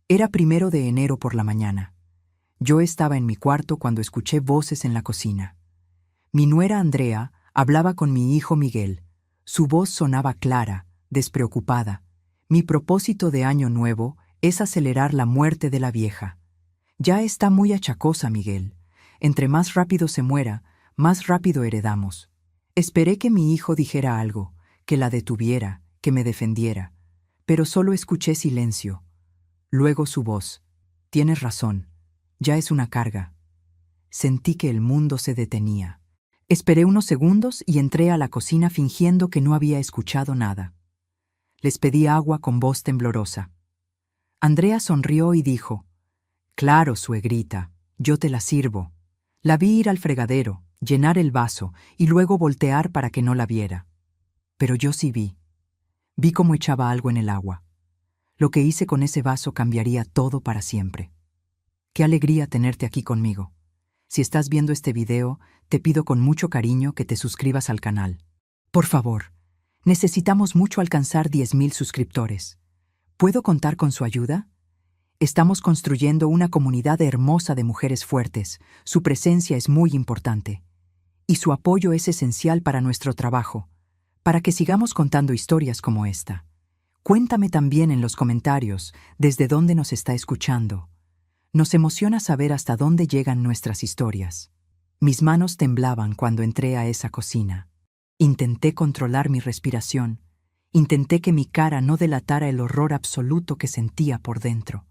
Era 1 de enero por la mañana. Yo estaba en mi cuarto cuando escuché voces en la cocina. Mi nuera Andrea hablaba con mi hijo Miguel. Su voz sonaba clara, despreocupada. Mi propósito de año nuevo es acelerar la muerte de la vieja. Ya está muy achacosa, Miguel. Entre más rápido se muera, más rápido heredamos. Esperé que mi hijo dijera algo, que la detuviera, que me defendiera, pero solo escuché silencio. Luego su voz. Tienes razón, ya es una carga. Sentí que el mundo se detenía. Esperé unos segundos y entré a la cocina fingiendo que no había escuchado nada. Les pedí agua con voz temblorosa. Andrea sonrió y dijo: «Claro, suegrita, yo te la sirvo». La vi ir al fregadero, llenar el vaso y luego voltear para que no la viera. Pero yo sí vi. Vi cómo echaba algo en el agua. Lo que hice con ese vaso cambiaría todo para siempre. Qué alegría tenerte aquí conmigo. Si estás viendo este video, te pido con mucho cariño que te suscribas al canal. Por favor, necesitamos mucho alcanzar 10.000 suscriptores. ¿Puedo contar con su ayuda? Estamos construyendo una comunidad hermosa de mujeres fuertes. Su presencia es muy importante. Y su apoyo es esencial para nuestro trabajo, para que sigamos contando historias como esta. Cuéntame también en los comentarios desde dónde nos está escuchando. Nos emociona saber hasta dónde llegan nuestras historias. Mis manos temblaban cuando entré a esa cocina. Intenté controlar mi respiración. Intenté que mi cara no delatara el horror absoluto que sentía por dentro.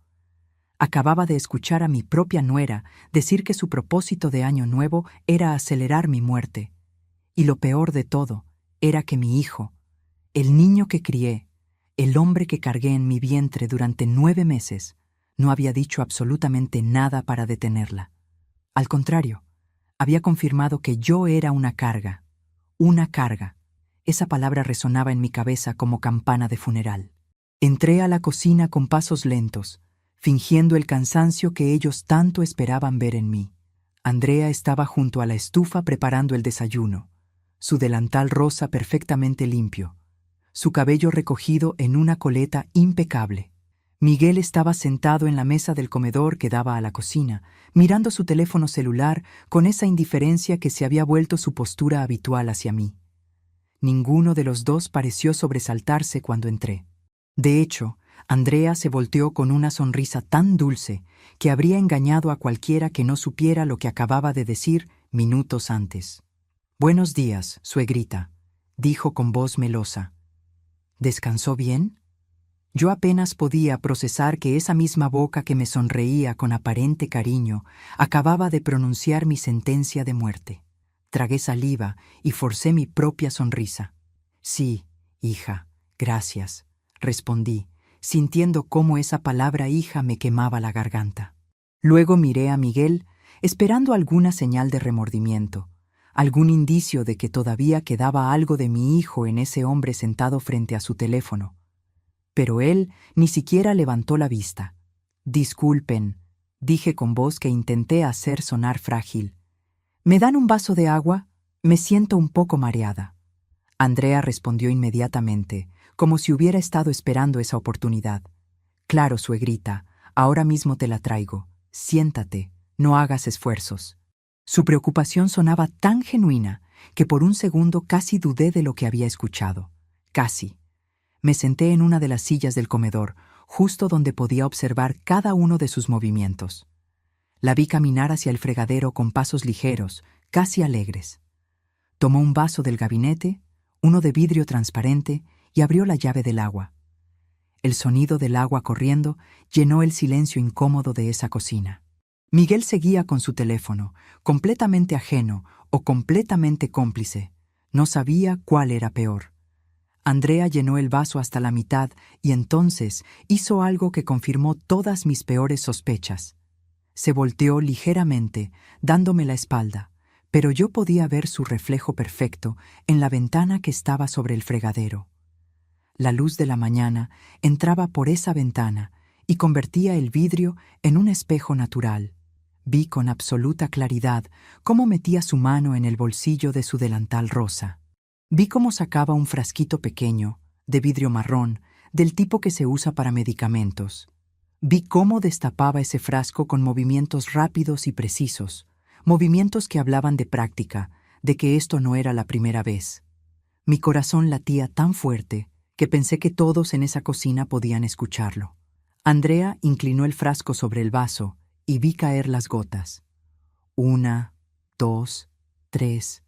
Acababa de escuchar a mi propia nuera decir que su propósito de año nuevo era acelerar mi muerte. Y lo peor de todo era que mi hijo, el niño que crié, el hombre que cargué en mi vientre durante 9 meses, no había dicho absolutamente nada para detenerla. Al contrario, había confirmado que yo era una carga. Una carga. Esa palabra resonaba en mi cabeza como campana de funeral. Entré a la cocina con pasos lentos, fingiendo el cansancio que ellos tanto esperaban ver en mí. Andrea estaba junto a la estufa preparando el desayuno, su delantal rosa perfectamente limpio, su cabello recogido en una coleta impecable. Miguel estaba sentado en la mesa del comedor que daba a la cocina, mirando su teléfono celular con esa indiferencia que se había vuelto su postura habitual hacia mí. Ninguno de los dos pareció sobresaltarse cuando entré. De hecho, Andrea se volteó con una sonrisa tan dulce que habría engañado a cualquiera que no supiera lo que acababa de decir minutos antes. «Buenos días, suegrita», dijo con voz melosa. ¿Descansó bien? Yo apenas podía procesar que esa misma boca que me sonreía con aparente cariño acababa de pronunciar mi sentencia de muerte. Tragué saliva y forcé mi propia sonrisa. «Sí, hija, gracias», respondí, sintiendo cómo esa palabra hija me quemaba la garganta. Luego miré a Miguel, esperando alguna señal de remordimiento, algún indicio de que todavía quedaba algo de mi hijo en ese hombre sentado frente a su teléfono. Pero él ni siquiera levantó la vista. «Disculpen», dije con voz que intenté hacer sonar frágil. «¿Me dan un vaso de agua? Me siento un poco mareada». Andrea respondió inmediatamente, como si hubiera estado esperando esa oportunidad. «Claro, suegrita, ahora mismo te la traigo. Siéntate, no hagas esfuerzos». Su preocupación sonaba tan genuina que por un segundo casi dudé de lo que había escuchado. Casi. Me senté en una de las sillas del comedor, justo donde podía observar cada uno de sus movimientos. La vi caminar hacia el fregadero con pasos ligeros, casi alegres. Tomó un vaso del gabinete, uno de vidrio transparente, y abrió la llave del agua. El sonido del agua corriendo llenó el silencio incómodo de esa cocina. Miguel seguía con su teléfono, completamente ajeno o completamente cómplice. No sabía cuál era peor. Andrea llenó el vaso hasta la mitad y entonces hizo algo que confirmó todas mis peores sospechas. Se volteó ligeramente, dándome la espalda, pero yo podía ver su reflejo perfecto en la ventana que estaba sobre el fregadero. La luz de la mañana entraba por esa ventana y convertía el vidrio en un espejo natural. Vi con absoluta claridad cómo metía su mano en el bolsillo de su delantal rosa. Vi cómo sacaba un frasquito pequeño, de vidrio marrón, del tipo que se usa para medicamentos. Vi cómo destapaba ese frasco con movimientos rápidos y precisos, movimientos que hablaban de práctica, de que esto no era la primera vez. Mi corazón latía tan fuerte que pensé que todos en esa cocina podían escucharlo. Andrea inclinó el frasco sobre el vaso y vi caer las gotas. 1, 2, 3,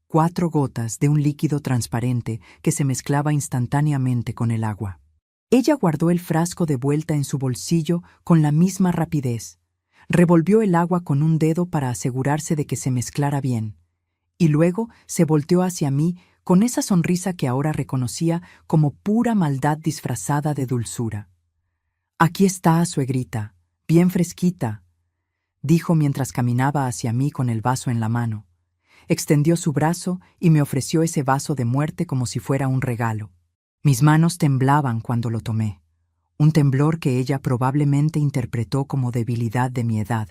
4 gotas de un líquido transparente que se mezclaba instantáneamente con el agua. Ella guardó el frasco de vuelta en su bolsillo con la misma rapidez. Revolvió el agua con un dedo para asegurarse de que se mezclara bien, y luego se volteó hacia mí con esa sonrisa que ahora reconocía como pura maldad disfrazada de dulzura. «Aquí está, suegrita, bien fresquita», dijo mientras caminaba hacia mí con el vaso en la mano. Extendió su brazo y me ofreció ese vaso de muerte como si fuera un regalo. Mis manos temblaban cuando lo tomé, un temblor que ella probablemente interpretó como debilidad de mi edad,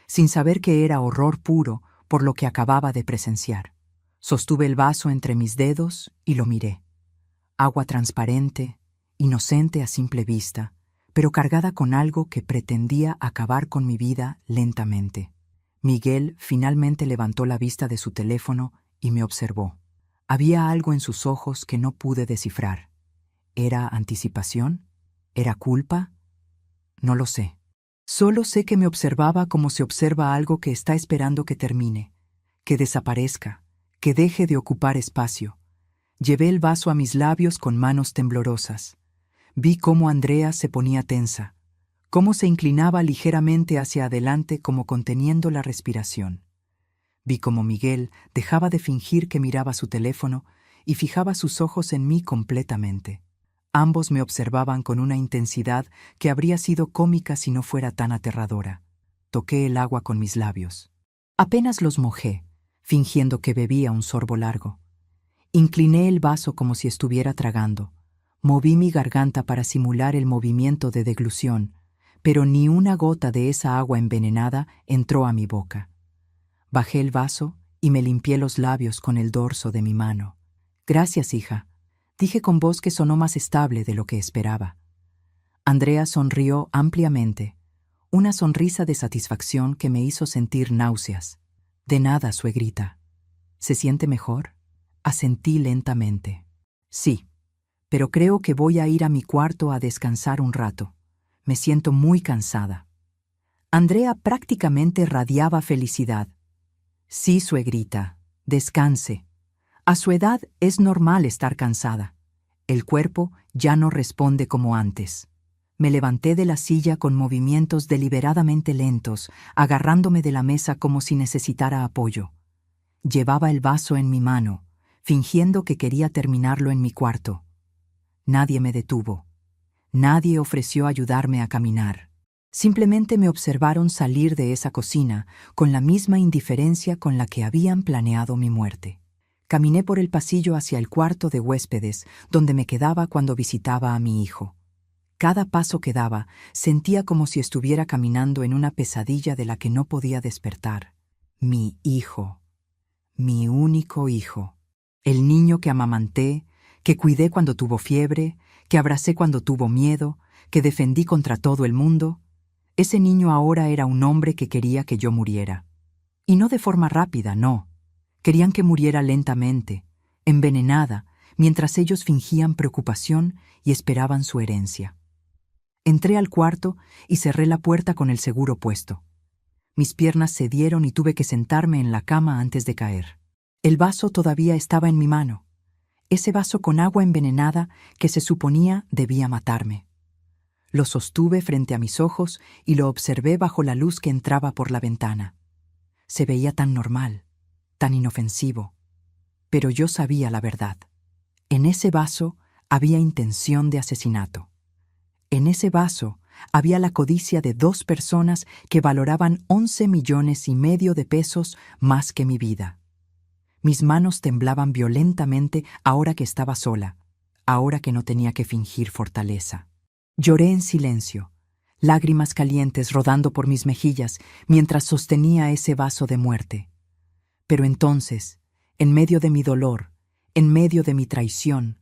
sin saber que era horror puro por lo que acababa de presenciar. Sostuve el vaso entre mis dedos y lo miré. Agua transparente, inocente a simple vista, pero cargada con algo que pretendía acabar con mi vida lentamente. Miguel finalmente levantó la vista de su teléfono y me observó. Había algo en sus ojos que no pude descifrar. ¿Era anticipación? ¿Era culpa? No lo sé. Solo sé que me observaba como se observa algo que está esperando que termine, que desaparezca, que deje de ocupar espacio. Llevé el vaso a mis labios con manos temblorosas. Vi cómo Andrea se ponía tensa, cómo se inclinaba ligeramente hacia adelante como conteniendo la respiración. Vi cómo Miguel dejaba de fingir que miraba su teléfono y fijaba sus ojos en mí completamente. Ambos me observaban con una intensidad que habría sido cómica si no fuera tan aterradora. Toqué el agua con mis labios. Apenas los mojé, fingiendo que bebía un sorbo largo. Incliné el vaso como si estuviera tragando. Moví mi garganta para simular el movimiento de deglución, pero ni una gota de esa agua envenenada entró a mi boca. Bajé el vaso y me limpié los labios con el dorso de mi mano. «Gracias, hija», dije con voz que sonó más estable de lo que esperaba. Andrea sonrió ampliamente, una sonrisa de satisfacción que me hizo sentir náuseas. «De nada, suegrita». «¿Se siente mejor?», asentí lentamente. «Sí, pero creo que voy a ir a mi cuarto a descansar un rato. Me siento muy cansada». Andrea prácticamente radiaba felicidad. «Sí, suegrita, descanse. A su edad es normal estar cansada. El cuerpo ya no responde como antes». Me levanté de la silla con movimientos deliberadamente lentos, agarrándome de la mesa como si necesitara apoyo. Llevaba el vaso en mi mano, fingiendo que quería terminarlo en mi cuarto. Nadie me detuvo. Nadie ofreció ayudarme a caminar. Simplemente me observaron salir de esa cocina con la misma indiferencia con la que habían planeado mi muerte. Caminé por el pasillo hacia el cuarto de huéspedes, donde me quedaba cuando visitaba a mi hijo. Cada paso que daba sentía como si estuviera caminando en una pesadilla de la que no podía despertar. Mi hijo. Mi único hijo. El niño que amamanté, que cuidé cuando tuvo fiebre, que abracé cuando tuvo miedo, que defendí contra todo el mundo. Ese niño ahora era un hombre que quería que yo muriera. Y no de forma rápida, no. Querían que muriera lentamente, envenenada, mientras ellos fingían preocupación y esperaban su herencia. Entré al cuarto y cerré la puerta con el seguro puesto. Mis piernas cedieron y tuve que sentarme en la cama antes de caer. El vaso todavía estaba en mi mano. Ese vaso con agua envenenada que se suponía debía matarme. Lo sostuve frente a mis ojos y lo observé bajo la luz que entraba por la ventana. Se veía tan normal, tan inofensivo. Pero yo sabía la verdad. En ese vaso había intención de asesinato. En ese vaso había la codicia de 2 personas que valoraban 11,5 millones de pesos más que mi vida. Mis manos temblaban violentamente ahora que estaba sola, ahora que no tenía que fingir fortaleza. Lloré en silencio, lágrimas calientes rodando por mis mejillas mientras sostenía ese vaso de muerte. Pero entonces, en medio de mi dolor, en medio de mi traición,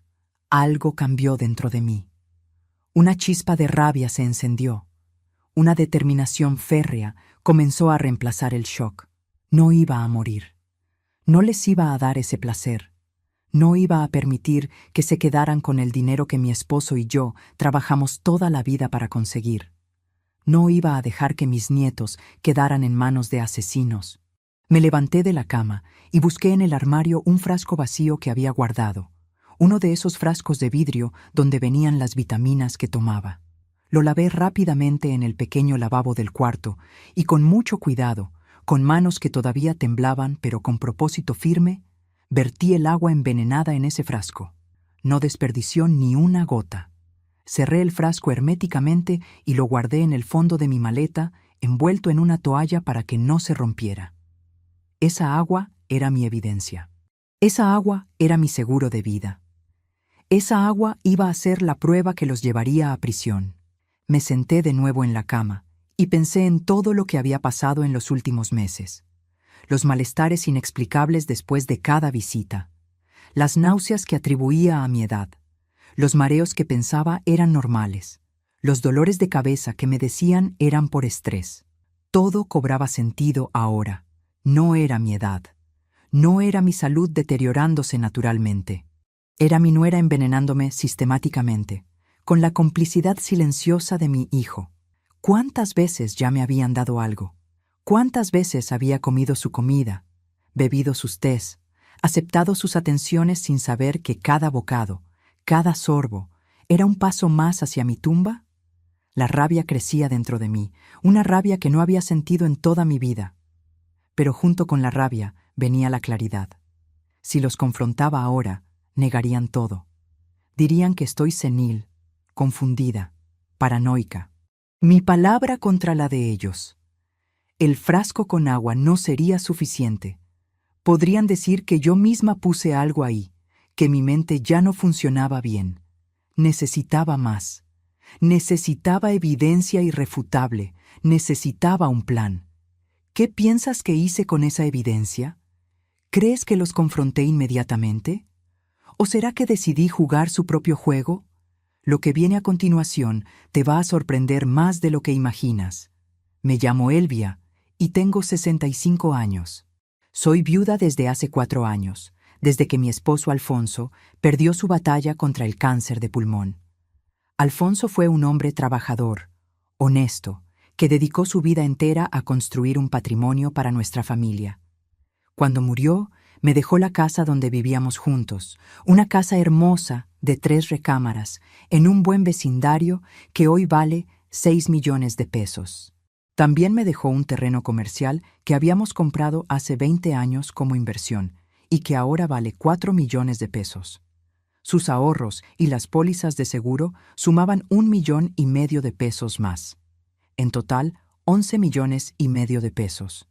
algo cambió dentro de mí. Una chispa de rabia se encendió. Una determinación férrea comenzó a reemplazar el shock. No iba a morir. No les iba a dar ese placer. No iba a permitir que se quedaran con el dinero que mi esposo y yo trabajamos toda la vida para conseguir. No iba a dejar que mis nietos quedaran en manos de asesinos. Me levanté de la cama y busqué en el armario un frasco vacío que había guardado, uno de esos frascos de vidrio donde venían las vitaminas que tomaba. Lo lavé rápidamente en el pequeño lavabo del cuarto y con mucho cuidado, con manos que todavía temblaban pero con propósito firme, vertí el agua envenenada en ese frasco. No desperdició ni una gota. Cerré el frasco herméticamente y lo guardé en el fondo de mi maleta, envuelto en una toalla para que no se rompiera. Esa agua era mi evidencia. Esa agua era mi seguro de vida. Esa agua iba a ser la prueba que los llevaría a prisión. Me senté de nuevo en la cama y pensé en todo lo que había pasado en los últimos meses. Los malestares inexplicables después de cada visita. Las náuseas que atribuía a mi edad. Los mareos que pensaba eran normales. Los dolores de cabeza que me decían eran por estrés. Todo cobraba sentido ahora. No era mi edad. No era mi salud deteriorándose naturalmente. Era mi nuera envenenándome sistemáticamente, con la complicidad silenciosa de mi hijo. ¿Cuántas veces ya me habían dado algo? ¿Cuántas veces había comido su comida, bebido sus tés, aceptado sus atenciones sin saber que cada bocado, cada sorbo, era un paso más hacia mi tumba? La rabia crecía dentro de mí, una rabia que no había sentido en toda mi vida. Pero junto con la rabia venía la claridad. Si los confrontaba ahora, negarían todo. Dirían que estoy senil, confundida, paranoica. Mi palabra contra la de ellos. El frasco con agua no sería suficiente. Podrían decir que yo misma puse algo ahí, que mi mente ya no funcionaba bien. Necesitaba más. Necesitaba evidencia irrefutable. Necesitaba un plan. ¿Qué piensas que hice con esa evidencia? ¿Crees que los confronté inmediatamente? ¿O será que decidí jugar su propio juego? Lo que viene a continuación te va a sorprender más de lo que imaginas. Me llamo Elvia y tengo 65 años. Soy viuda desde hace 4 años, desde que mi esposo Alfonso perdió su batalla contra el cáncer de pulmón. Alfonso fue un hombre trabajador, honesto, que dedicó su vida entera a construir un patrimonio para nuestra familia. Cuando murió, me dejó la casa donde vivíamos juntos, una casa hermosa de 3 recámaras, en un buen vecindario que hoy vale 6 millones de pesos. También me dejó un terreno comercial que habíamos comprado hace 20 años como inversión y que ahora vale 4 millones de pesos. Sus ahorros y las pólizas de seguro sumaban 1,5 millones de pesos más. En total, 11,5 millones de pesos.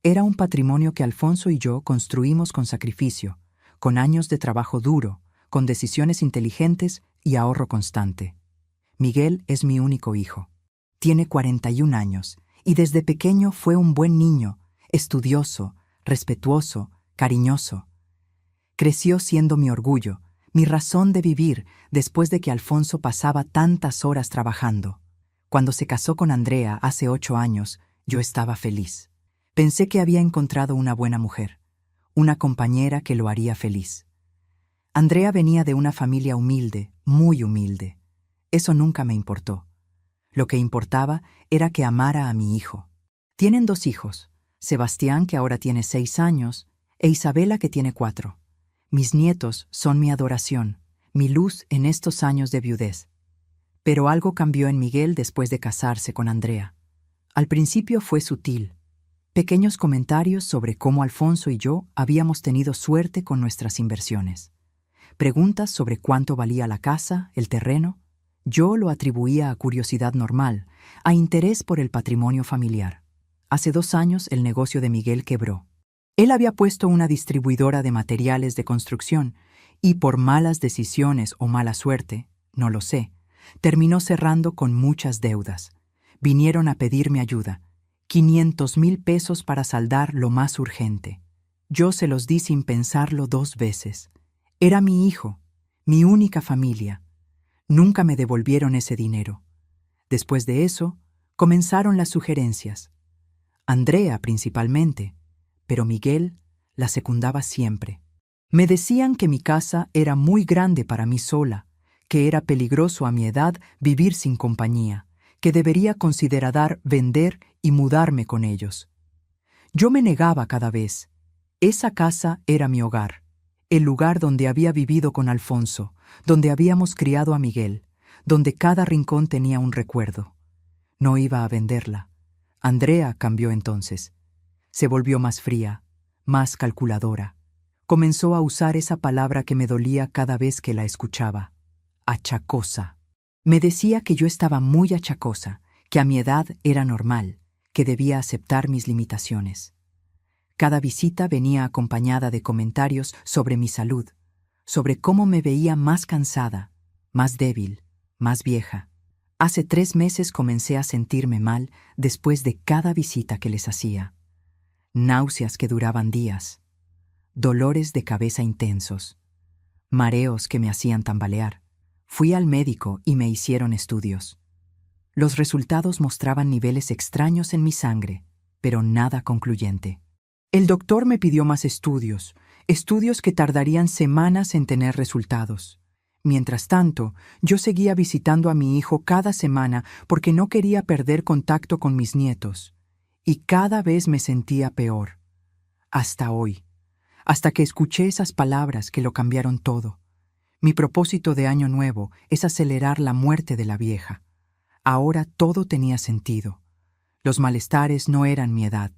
Era un patrimonio que Alfonso y yo construimos con sacrificio, con años de trabajo duro, con decisiones inteligentes y ahorro constante. Miguel es mi único hijo. Tiene 41 años y desde pequeño fue un buen niño, estudioso, respetuoso, cariñoso. Creció siendo mi orgullo, mi razón de vivir después de que Alfonso pasaba tantas horas trabajando. Cuando se casó con Andrea hace 8 años, yo estaba feliz. Pensé que había encontrado una buena mujer, una compañera que lo haría feliz. Andrea venía de una familia humilde, muy humilde. Eso nunca me importó. Lo que importaba era que amara a mi hijo. Tienen 2 hijos, Sebastián, que ahora tiene 6 años, e Isabela, que tiene 4. Mis nietos son mi adoración, mi luz en estos años de viudez. Pero algo cambió en Miguel después de casarse con Andrea. Al principio fue sutil. Pequeños comentarios sobre cómo Alfonso y yo habíamos tenido suerte con nuestras inversiones. Preguntas sobre cuánto valía la casa, el terreno. Yo lo atribuía a curiosidad normal, a interés por el patrimonio familiar. Hace 2 años el negocio de Miguel quebró. Él había puesto una distribuidora de materiales de construcción y por malas decisiones o mala suerte, no lo sé, terminó cerrando con muchas deudas. Vinieron a pedirme ayuda, 500,000 pesos para saldar lo más urgente. Yo se los di sin pensarlo 2 veces. Era mi hijo, mi única familia. Nunca me devolvieron ese dinero. Después de eso, Comenzaron las sugerencias. Andrea principalmente, pero Miguel la secundaba siempre. Me decían que mi casa era muy grande para mí sola, que era peligroso a mi edad vivir sin compañía, que debería considerar vender y mudarme con ellos. Yo me negaba cada vez. Esa casa era mi hogar, el lugar donde había vivido con Alfonso, donde habíamos criado a Miguel, donde cada rincón tenía un recuerdo. No iba a venderla. Andrea cambió entonces. Se volvió más fría, más calculadora. Comenzó a usar esa palabra que me dolía cada vez que la escuchaba. Achacosa. Me decía que yo estaba muy achacosa, que a mi edad era normal, que debía aceptar mis limitaciones. Cada visita venía acompañada de comentarios sobre mi salud, sobre cómo me veía más cansada, más débil, más vieja. Hace 3 meses comencé a sentirme mal después de cada visita que les hacía. Náuseas que duraban días, dolores de cabeza intensos, mareos que me hacían tambalear. Fui al médico y me hicieron estudios. Los resultados mostraban niveles extraños en mi sangre, pero nada concluyente. El doctor me pidió más estudios que tardarían semanas en tener resultados. Mientras tanto, yo seguía visitando a mi hijo cada semana porque no quería perder contacto con mis nietos. Y cada vez me sentía peor. Hasta hoy. Hasta que escuché esas palabras que lo cambiaron todo. Mi propósito de año nuevo es acelerar la muerte de la vieja. Ahora todo tenía sentido. Los malestares no eran mi edad.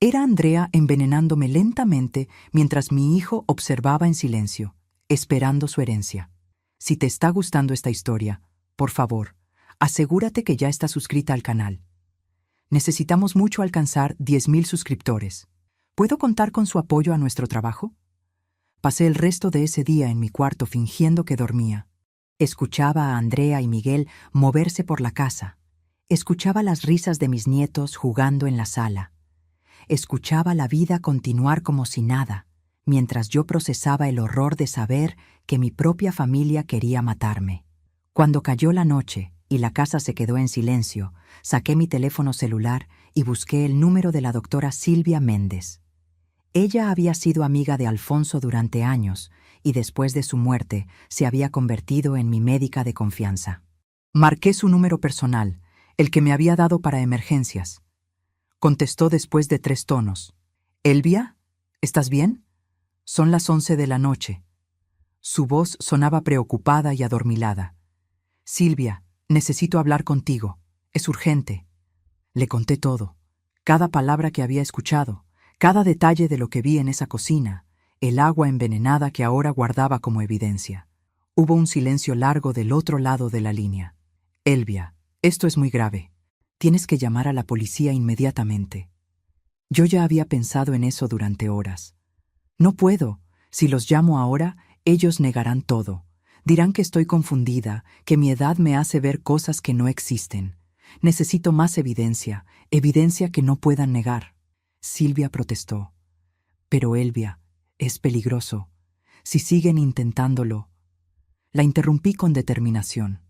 Era Andrea envenenándome lentamente mientras mi hijo observaba en silencio, esperando su herencia. Si te está gustando esta historia, por favor, asegúrate que ya estás suscrita al canal. Necesitamos mucho alcanzar 10,000 suscriptores. ¿Puedo contar con su apoyo a nuestro trabajo? Pasé el resto de ese día en mi cuarto fingiendo que dormía. Escuchaba a Andrea y Miguel moverse por la casa. Escuchaba las risas de mis nietos jugando en la sala. Escuchaba la vida continuar como si nada, mientras yo procesaba el horror de saber que mi propia familia quería matarme. Cuando cayó la noche y la casa se quedó en silencio, saqué mi teléfono celular y busqué el número de la doctora Silvia Méndez. Ella había sido amiga de Alfonso durante años y después de su muerte se había convertido en mi médica de confianza. Marqué su número personal, el que me había dado para emergencias. Contestó después de 3 tonos. «¿Elvia? ¿Estás bien? Son las 11 de la noche». Su voz sonaba preocupada y adormilada. «Silvia, necesito hablar contigo. Es urgente». Le conté todo, cada palabra que había escuchado, cada detalle de lo que vi en esa cocina, el agua envenenada que ahora guardaba como evidencia. Hubo un silencio largo del otro lado de la línea. «Elvia, esto es muy grave. Tienes que llamar a la policía inmediatamente». Yo ya había pensado en eso durante horas. «No puedo. Si los llamo ahora, ellos negarán todo. Dirán que estoy confundida, que mi edad me hace ver cosas que no existen. Necesito más evidencia, evidencia que no puedan negar». Silvia protestó. «Pero Elvia, es peligroso. Si siguen intentándolo». La interrumpí con determinación.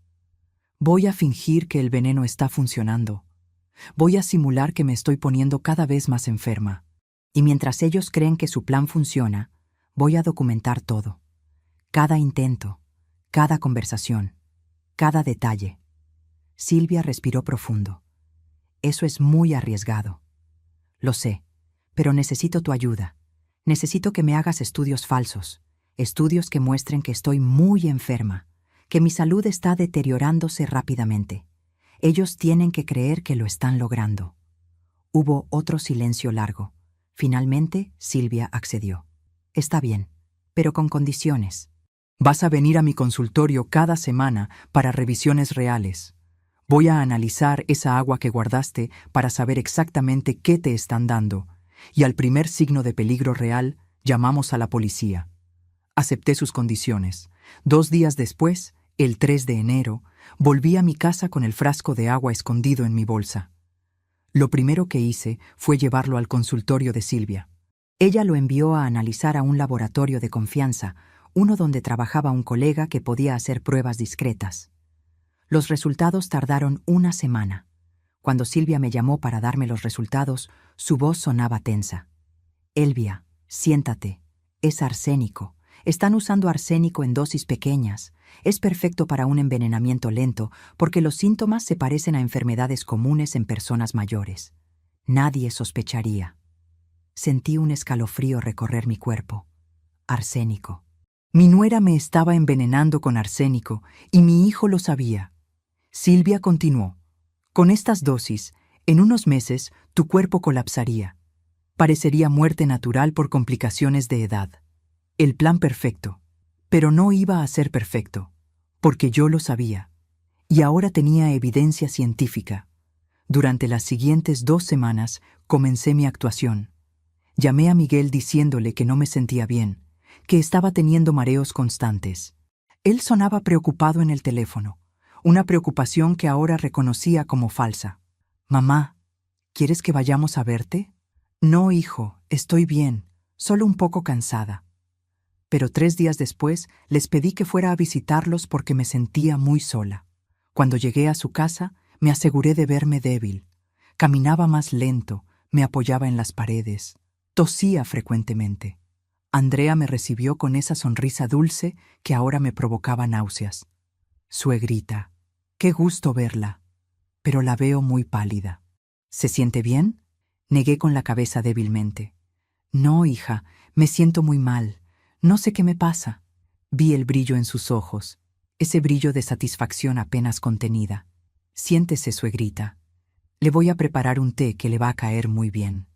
«Voy a fingir que el veneno está funcionando. Voy a simular que me estoy poniendo cada vez más enferma. Y mientras ellos creen que su plan funciona, voy a documentar todo. Cada intento, cada conversación, cada detalle». Silvia respiró profundo. «Eso es muy arriesgado. Lo sé, pero necesito tu ayuda. Necesito que me hagas estudios falsos, estudios que muestren que estoy muy enferma, que mi salud está deteriorándose rápidamente. Ellos tienen que creer que lo están logrando». Hubo otro silencio largo. Finalmente, Silvia accedió. «Está bien, pero con condiciones. Vas a venir a mi consultorio cada semana para revisiones reales. Voy a analizar esa agua que guardaste para saber exactamente qué te están dando, y al primer signo de peligro real, llamamos a la policía». Acepté sus condiciones. 2 días después, el 3 de enero, volví a mi casa con el frasco de agua escondido en mi bolsa. Lo primero que hice fue llevarlo al consultorio de Silvia. Ella lo envió a analizar a un laboratorio de confianza, uno donde trabajaba un colega que podía hacer pruebas discretas. Los resultados tardaron 1 semana. Cuando Silvia me llamó para darme los resultados, su voz sonaba tensa. Elvia, siéntate. Es arsénico. Están usando arsénico en dosis pequeñas. Es perfecto para un envenenamiento lento porque los síntomas se parecen a enfermedades comunes en personas mayores. Nadie sospecharía. Sentí un escalofrío recorrer mi cuerpo. Arsénico. Mi nuera me estaba envenenando con arsénico y mi hijo lo sabía. Silvia continuó. Con estas dosis, en unos meses, tu cuerpo colapsaría. Parecería muerte natural por complicaciones de edad. El plan perfecto. Pero no iba a ser perfecto, porque yo lo sabía. Y ahora tenía evidencia científica. Durante las siguientes 2 semanas comencé mi actuación. Llamé a Miguel diciéndole que no me sentía bien, que estaba teniendo mareos constantes. Él sonaba preocupado en el teléfono, una preocupación que ahora reconocía como falsa. «Mamá, ¿quieres que vayamos a verte?» «No, hijo, estoy bien, solo un poco cansada». Pero 3 días después les pedí que fuera a visitarlos porque me sentía muy sola. Cuando llegué a su casa, me aseguré de verme débil. Caminaba más lento, me apoyaba en las paredes, tosía frecuentemente. Andrea me recibió con esa sonrisa dulce que ahora me provocaba náuseas. «Suegrita, qué gusto verla, pero la veo muy pálida». «¿Se siente bien?», negué con la cabeza débilmente. «No, hija, me siento muy mal. No sé qué me pasa». Vi el brillo en sus ojos, ese brillo de satisfacción apenas contenida. «Siéntese, suegrita. Le voy a preparar un té que le va a caer muy bien».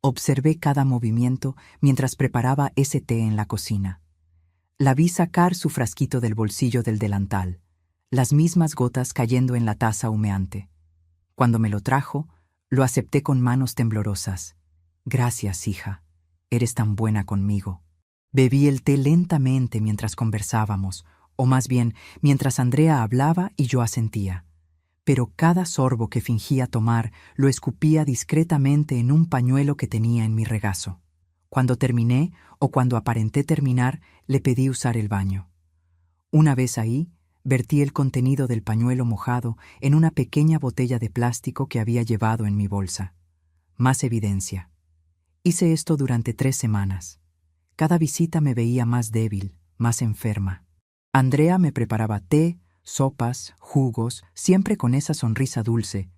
Observé cada movimiento mientras preparaba ese té en la cocina. La vi sacar su frasquito del bolsillo del delantal, las mismas gotas cayendo en la taza humeante. Cuando me lo trajo, lo acepté con manos temblorosas. «Gracias, hija. Eres tan buena conmigo». Bebí el té lentamente mientras conversábamos, o más bien, mientras Andrea hablaba y yo asentía. Pero cada sorbo que fingía tomar lo escupía discretamente en un pañuelo que tenía en mi regazo. Cuando terminé, o cuando aparenté terminar, le pedí usar el baño. Una vez ahí, vertí el contenido del pañuelo mojado en una pequeña botella de plástico que había llevado en mi bolsa. Más evidencia. Hice esto durante 3 semanas. Cada visita me veía más débil, más enferma. Andrea me preparaba té, sopas, jugos, siempre con esa sonrisa dulce,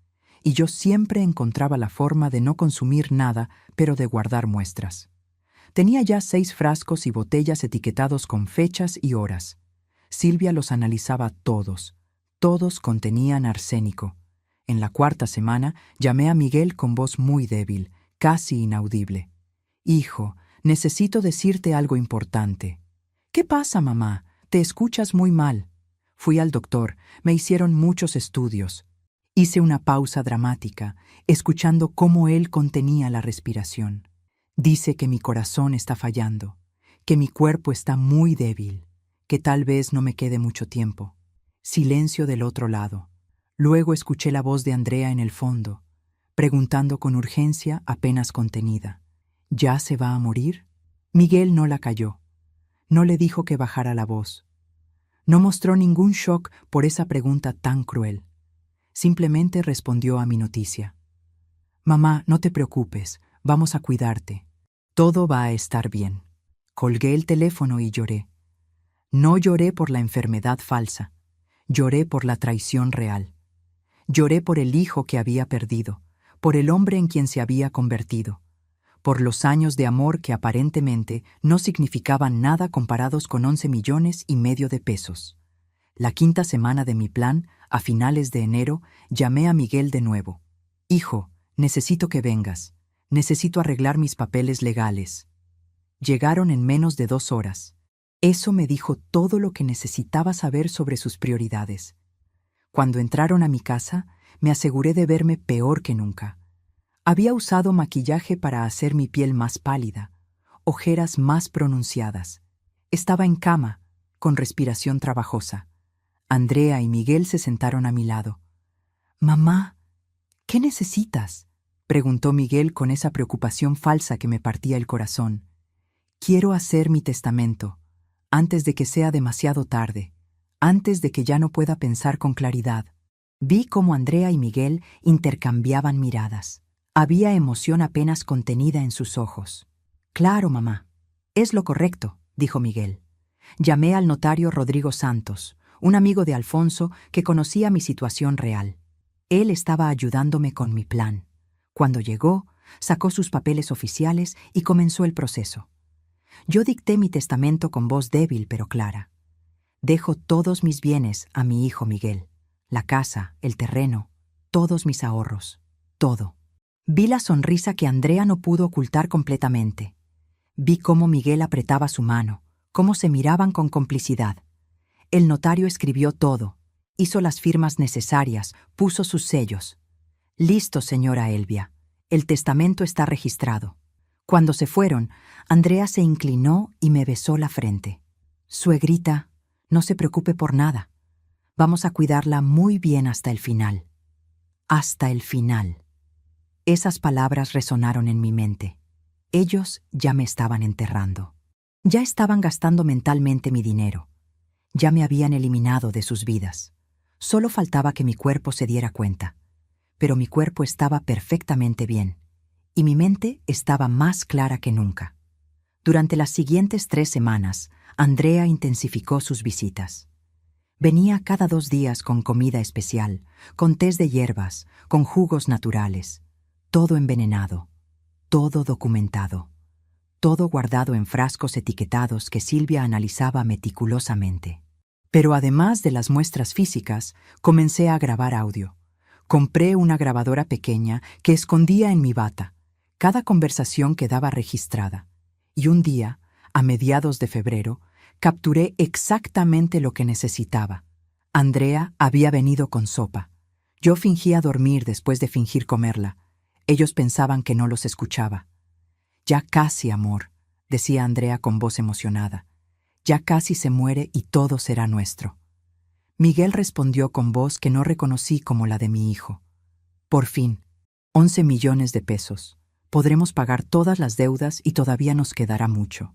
y yo siempre encontraba la forma de no consumir nada, pero de guardar muestras. Tenía ya 6 frascos y botellas etiquetados con fechas y horas. Silvia los analizaba todos. Todos contenían arsénico. En la 4ª semana llamé a Miguel con voz muy débil, casi inaudible. «Hijo, necesito decirte algo importante». «¿Qué pasa, mamá? Te escuchas muy mal». Fui al doctor, me hicieron muchos estudios. Hice una pausa dramática, escuchando cómo él contenía la respiración. «Dice que mi corazón está fallando, que mi cuerpo está muy débil, que tal vez no me quede mucho tiempo». Silencio del otro lado. Luego escuché la voz de Andrea en el fondo, preguntando con urgencia apenas contenida. «¿Ya se va a morir?». Miguel no la calló. No le dijo que bajara la voz. No mostró ningún shock por esa pregunta tan cruel. Simplemente respondió a mi noticia. «Mamá, no te preocupes, vamos a cuidarte. Todo va a estar bien». Colgué el teléfono y lloré. No lloré por la enfermedad falsa. Lloré por la traición real. Lloré por el hijo que había perdido, por el hombre en quien se había convertido, por los años de amor que aparentemente no significaban nada comparados con 11,5 millones de pesos. La 5ª semana de mi plan, a finales de enero, llamé a Miguel de nuevo. «Hijo, necesito que vengas. Necesito arreglar mis papeles legales». Llegaron en menos de 2 horas. Eso me dijo todo lo que necesitaba saber sobre sus prioridades. Cuando entraron a mi casa, me aseguré de verme peor que nunca. Había usado maquillaje para hacer mi piel más pálida, ojeras más pronunciadas. Estaba en cama, con respiración trabajosa. Andrea y Miguel se sentaron a mi lado. «Mamá, ¿qué necesitas?», preguntó Miguel con esa preocupación falsa que me partía el corazón. «Quiero hacer mi testamento, antes de que sea demasiado tarde, antes de que ya no pueda pensar con claridad». Vi cómo Andrea y Miguel intercambiaban miradas. Había emoción apenas contenida en sus ojos. «Claro, mamá. Es lo correcto», dijo Miguel. Llamé al notario Rodrigo Santos, un amigo de Alfonso que conocía mi situación real. Él estaba ayudándome con mi plan. Cuando llegó, sacó sus papeles oficiales y comenzó el proceso. Yo dicté mi testamento con voz débil pero clara. Dejo todos mis bienes a mi hijo Miguel. La casa, el terreno, todos mis ahorros, todo. Vi la sonrisa que Andrea no pudo ocultar completamente. Vi cómo Miguel apretaba su mano, cómo se miraban con complicidad. El notario escribió todo, hizo las firmas necesarias, puso sus sellos. «Listo, señora Elvia. El testamento está registrado». Cuando se fueron, Andrea se inclinó y me besó la frente. «Suegrita, no se preocupe por nada. Vamos a cuidarla muy bien hasta el final». Hasta el final. Esas palabras resonaron en mi mente. Ellos ya me estaban enterrando. Ya estaban gastando mentalmente mi dinero. Ya me habían eliminado de sus vidas. Solo faltaba que mi cuerpo se diera cuenta. Pero mi cuerpo estaba perfectamente bien, y mi mente estaba más clara que nunca. Durante las siguientes 3 semanas, Andrea intensificó sus visitas. Venía cada 2 días con comida especial, con tés de hierbas, con jugos naturales. Todo envenenado, todo documentado, todo guardado en frascos etiquetados que Silvia analizaba meticulosamente. Pero además de las muestras físicas, comencé a grabar audio. Compré una grabadora pequeña que escondía en mi bata. Cada conversación quedaba registrada. Y un día, a mediados de febrero, capturé exactamente lo que necesitaba. Andrea había venido con sopa. Yo fingía dormir después de fingir comerla. Ellos pensaban que no los escuchaba. «Ya casi, amor», decía Andrea con voz emocionada. «Ya casi se muere y todo será nuestro». Miguel respondió con voz que no reconocí como la de mi hijo. «Por fin, 11 millones de pesos. Podremos pagar todas las deudas y todavía nos quedará mucho».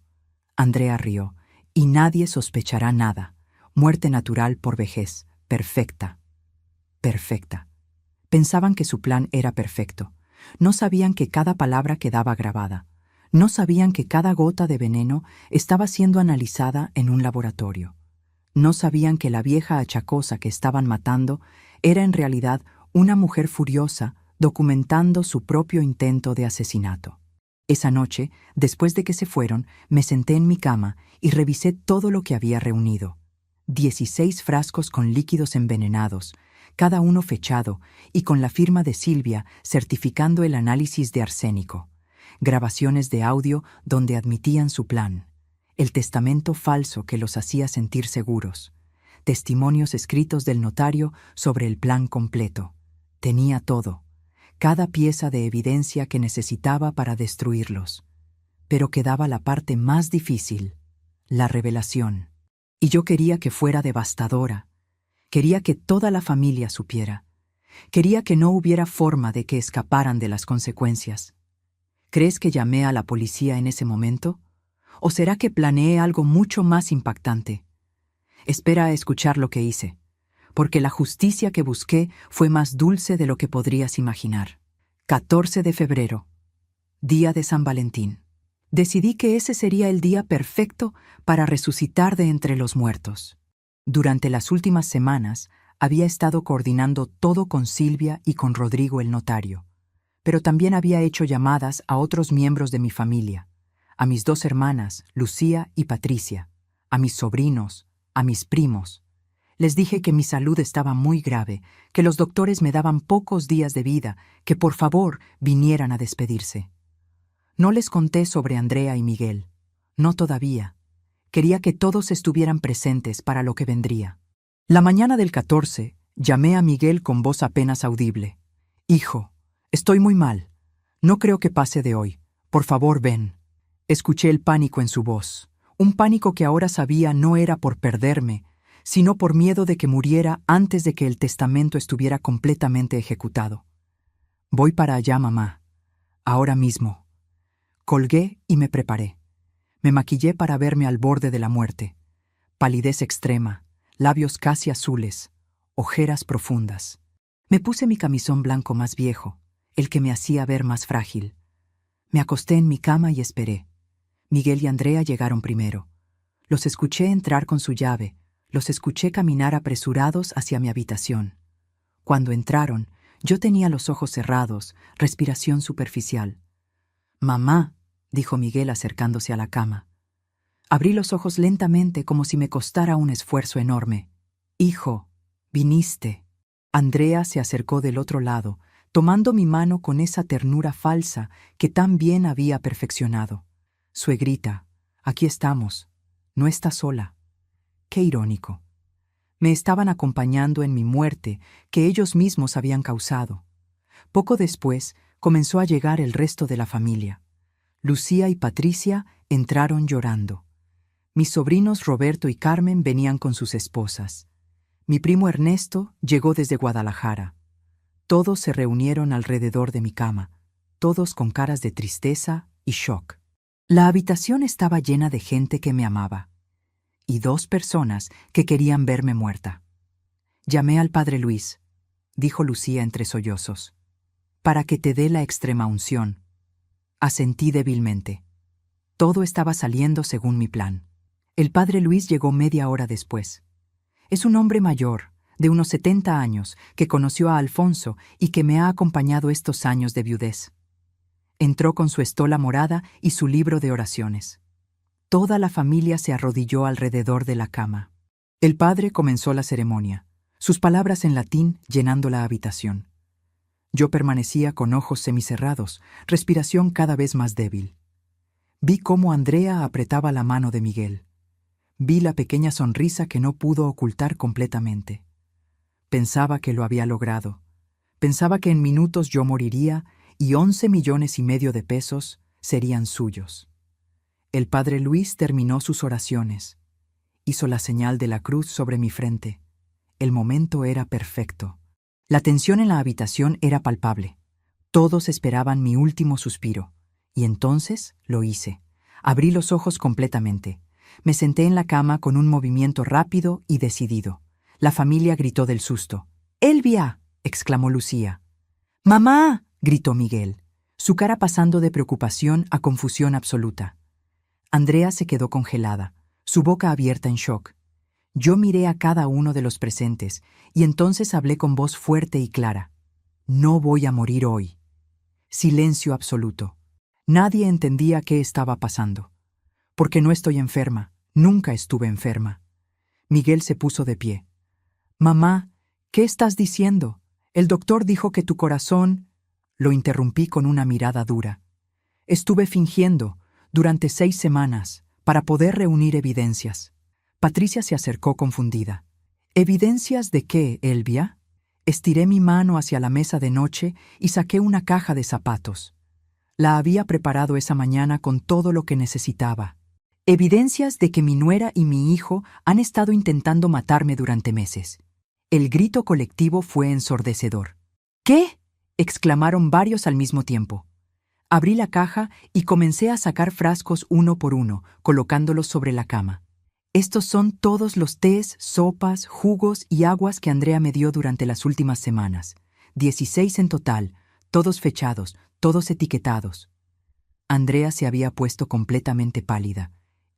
Andrea rió. «Y nadie sospechará nada. Muerte natural por vejez. Perfecta». Perfecta. Pensaban que su plan era perfecto. No sabían que cada palabra quedaba grabada. No sabían que cada gota de veneno estaba siendo analizada en un laboratorio. No sabían que la vieja achacosa que estaban matando era en realidad una mujer furiosa documentando su propio intento de asesinato. Esa noche, después de que se fueron, me senté en mi cama y revisé todo lo que había reunido. 16 frascos con líquidos envenenados, cada uno fechado y con la firma de Silvia certificando el análisis de arsénico. Grabaciones de audio donde admitían su plan. El testamento falso que los hacía sentir seguros. Testimonios escritos del notario sobre el plan completo. Tenía todo. Cada pieza de evidencia que necesitaba para destruirlos. Pero quedaba la parte más difícil, la revelación. Y yo quería que fuera devastadora. Quería que toda la familia supiera. Quería que no hubiera forma de que escaparan de las consecuencias. ¿Crees que llamé a la policía en ese momento? ¿O será que planeé algo mucho más impactante? Espera a escuchar lo que hice, porque la justicia que busqué fue más dulce de lo que podrías imaginar. 14 de febrero, día de San Valentín. Decidí que ese sería el día perfecto para resucitar de entre los muertos. Durante las últimas semanas había estado coordinando todo con Silvia y con Rodrigo el notario, pero también había hecho llamadas a otros miembros de mi familia, a mis 2 hermanas, Lucía y Patricia, a mis sobrinos, a mis primos. Les dije que mi salud estaba muy grave, que los doctores me daban pocos días de vida, que por favor vinieran a despedirse. No les conté sobre Andrea y Miguel. No todavía. Quería que todos estuvieran presentes para lo que vendría. La mañana del 14, llamé a Miguel con voz apenas audible. «Hijo, estoy muy mal. No creo que pase de hoy. Por favor, ven». Escuché el pánico en su voz. Un pánico que ahora sabía no era por perderme, sino por miedo de que muriera antes de que el testamento estuviera completamente ejecutado. «Voy para allá, mamá. Ahora mismo». Colgué y me preparé. Me maquillé para verme al borde de la muerte. Palidez extrema, labios casi azules, ojeras profundas. Me puse mi camisón blanco más viejo, el que me hacía ver más frágil. Me acosté en mi cama y esperé. Miguel y Andrea llegaron primero. Los escuché entrar con su llave, los escuché caminar apresurados hacia mi habitación. Cuando entraron, yo tenía los ojos cerrados, respiración superficial. «Mamá», dijo Miguel acercándose a la cama. Abrí los ojos lentamente como si me costara un esfuerzo enorme. «Hijo, viniste». Andrea se acercó del otro lado, tomando mi mano con esa ternura falsa que tan bien había perfeccionado. «Suegrita, aquí estamos. No estás sola». Qué irónico. Me estaban acompañando en mi muerte que ellos mismos habían causado. Poco después comenzó a llegar el resto de la familia. Lucía y Patricia entraron llorando. Mis sobrinos Roberto y Carmen venían con sus esposas. Mi primo Ernesto llegó desde Guadalajara. Todos se reunieron alrededor de mi cama, todos con caras de tristeza y shock. La habitación estaba llena de gente que me amaba, y 2 personas que querían verme muerta. «Llamé al padre Luis», dijo Lucía entre sollozos, «para que te dé la extremaunción». Asentí débilmente. Todo estaba saliendo según mi plan. El padre Luis llegó media hora después. Es un hombre mayor, de unos 70 años, que conoció a Alfonso y que me ha acompañado estos años de viudez. Entró con su estola morada y su libro de oraciones. Toda la familia se arrodilló alrededor de la cama. El padre comenzó la ceremonia, sus palabras en latín llenando la habitación. Yo permanecía con ojos semicerrados, respiración cada vez más débil. Vi cómo Andrea apretaba la mano de Miguel. Vi la pequeña sonrisa que no pudo ocultar completamente. Pensaba que lo había logrado. Pensaba que en minutos yo moriría y 11,5 millones de pesos serían suyos. El padre Luis terminó sus oraciones. Hizo la señal de la cruz sobre mi frente. El momento era perfecto. La tensión en la habitación era palpable. Todos esperaban mi último suspiro. Y entonces lo hice. Abrí los ojos completamente. Me senté en la cama con un movimiento rápido y decidido. La familia gritó del susto. «¡Elvia!», exclamó Lucía. «¡Mamá!», gritó Miguel, su cara pasando de preocupación a confusión absoluta. Andrea se quedó congelada, su boca abierta en shock. Yo miré a cada uno de los presentes y entonces hablé con voz fuerte y clara. «No voy a morir hoy». Silencio absoluto. Nadie entendía qué estaba pasando. «Porque no estoy enferma, nunca estuve enferma». Miguel se puso de pie. «Mamá, ¿qué estás diciendo? El doctor dijo que tu corazón…». Lo interrumpí con una mirada dura. «Estuve fingiendo, durante 6 semanas, para poder reunir evidencias». Patricia se acercó confundida. «¿Evidencias de qué, Elvia?». Estiré mi mano hacia la mesa de noche y saqué una caja de zapatos. La había preparado esa mañana con todo lo que necesitaba. Evidencias de que mi nuera y mi hijo han estado intentando matarme durante meses. El grito colectivo fue ensordecedor. «¿Qué?», exclamaron varios al mismo tiempo. Abrí la caja y comencé a sacar frascos uno por uno, colocándolos sobre la cama. Estos son todos los tés, sopas, jugos y aguas que Andrea me dio durante las últimas semanas. 16 en total, todos fechados, todos etiquetados. Andrea se había puesto completamente pálida.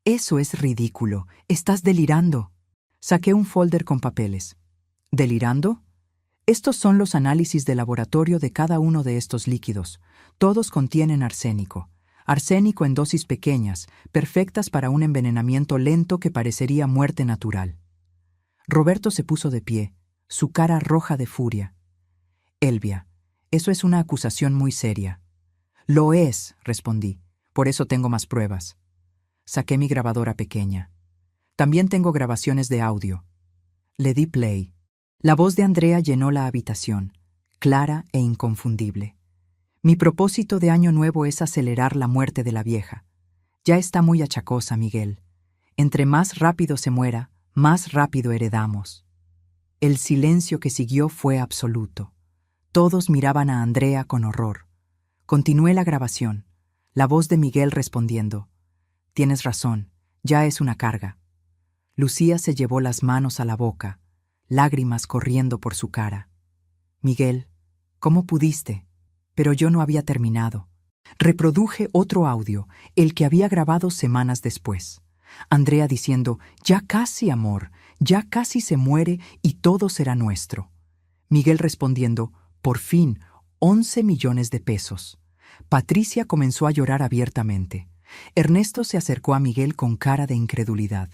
«Eso es ridículo. Estás delirando». Saqué un folder con papeles. «¿Delirando?». Estos son los análisis de laboratorio de cada uno de estos líquidos. Todos contienen arsénico. Arsénico en dosis pequeñas, perfectas para un envenenamiento lento que parecería muerte natural. Roberto se puso de pie, su cara roja de furia. «Elvia, eso es una acusación muy seria». «Lo es», respondí. «Por eso tengo más pruebas». Saqué mi grabadora pequeña. «También tengo grabaciones de audio». Le di play. La voz de Andrea llenó la habitación, clara e inconfundible. «Mi propósito de año nuevo es acelerar la muerte de la vieja. Ya está muy achacosa, Miguel. Entre más rápido se muera, más rápido heredamos». El silencio que siguió fue absoluto. Todos miraban a Andrea con horror. Continué la grabación, la voz de Miguel respondiendo. «Tienes razón, ya es una carga». Lucía se llevó las manos a la boca, lágrimas corriendo por su cara. Miguel, ¿cómo pudiste? Pero yo no había terminado. Reproduje otro audio, el que había grabado semanas después. Andrea diciendo, ya casi, amor, ya casi se muere y todo será nuestro. Miguel respondiendo, por fin, 11 millones de pesos. Patricia comenzó a llorar abiertamente. Ernesto se acercó a Miguel con cara de incredulidad.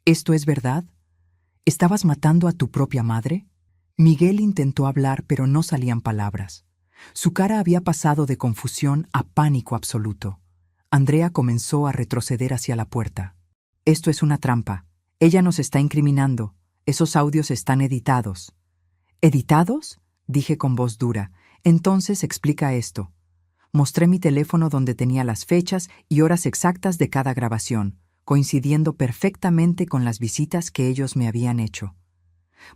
¿Esto es verdad? ¿Estabas matando a tu propia madre? Miguel intentó hablar, pero no salían palabras. Su cara había pasado de confusión a pánico absoluto. Andrea comenzó a retroceder hacia la puerta. Esto es una trampa. Ella nos está incriminando. Esos audios están editados. ¿Editados? Dije con voz dura. Entonces explica esto. Mostré mi teléfono donde tenía las fechas y horas exactas de cada grabación, coincidiendo perfectamente con las visitas que ellos me habían hecho.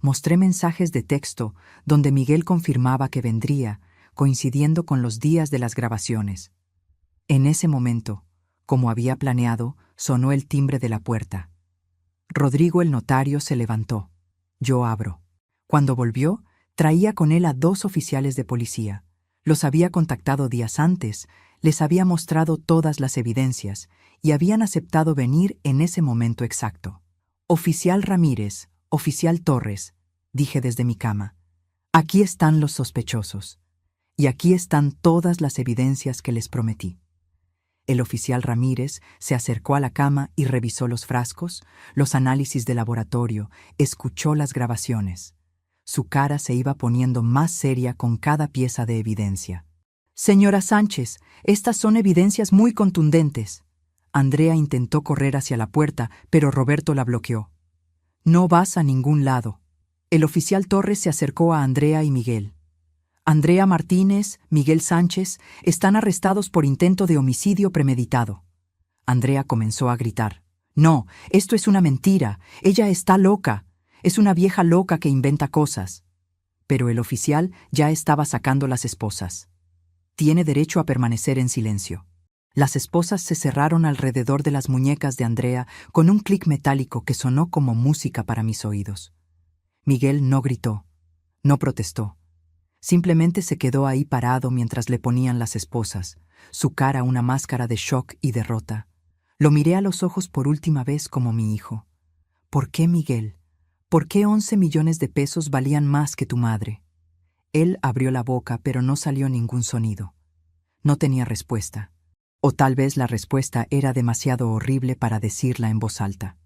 Mostré mensajes de texto donde Miguel confirmaba que vendría, coincidiendo con los días de las grabaciones. En ese momento, como había planeado, sonó el timbre de la puerta. Rodrigo el notario se levantó. Yo abro. Cuando volvió, traía con él a 2 oficiales de policía. Los había contactado días antes, les había mostrado todas las evidencias y habían aceptado venir en ese momento exacto. Oficial Ramírez, oficial Torres, dije desde mi cama. Aquí están los sospechosos. Y aquí están todas las evidencias que les prometí. El oficial Ramírez se acercó a la cama y revisó los frascos, los análisis de laboratorio, escuchó las grabaciones. Su cara se iba poniendo más seria con cada pieza de evidencia. Señora Sánchez, estas son evidencias muy contundentes. Andrea intentó correr hacia la puerta, pero Roberto la bloqueó. No vas a ningún lado. El oficial Torres se acercó a Andrea y Miguel. Andrea Martínez, Miguel Sánchez, están arrestados por intento de homicidio premeditado. Andrea comenzó a gritar. No, esto es una mentira. Ella está loca. Es una vieja loca que inventa cosas. Pero el oficial ya estaba sacando las esposas. Tiene derecho a permanecer en silencio. Las esposas se cerraron alrededor de las muñecas de Andrea con un clic metálico que sonó como música para mis oídos. Miguel no gritó, no protestó. Simplemente se quedó ahí parado mientras le ponían las esposas, su cara una máscara de shock y derrota. Lo miré a los ojos por última vez como mi hijo. ¿Por qué, Miguel? ¿Por qué 11 millones de pesos valían más que tu madre? Él abrió la boca, pero no salió ningún sonido. No tenía respuesta. O tal vez la respuesta era demasiado horrible para decirla en voz alta.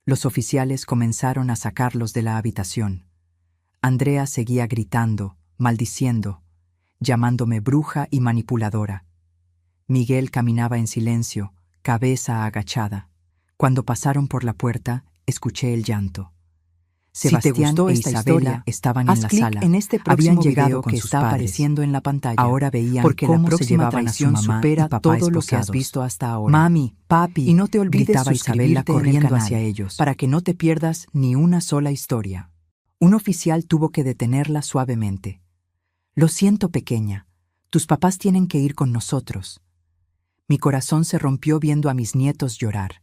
Los oficiales comenzaron a sacarlos de la habitación. Andrea seguía gritando, maldiciendo, llamándome bruja y manipuladora. Miguel caminaba en silencio, cabeza agachada. Cuando pasaron por la puerta, escuché el llanto. Sebastián e Isabela estaban en la sala. En este habían llegado con que está apareciendo en la pantalla. Ahora veían porque cómo se llevaban a su mamá supera todo lo que has visto hasta ahora. Mami, papi, y no te olvides Isabela corriendo hacia ellos para que no te pierdas ni una sola historia. Un oficial tuvo que detenerla suavemente. Lo siento, pequeña. Tus papás tienen que ir con nosotros. Mi corazón se rompió viendo a mis nietos llorar.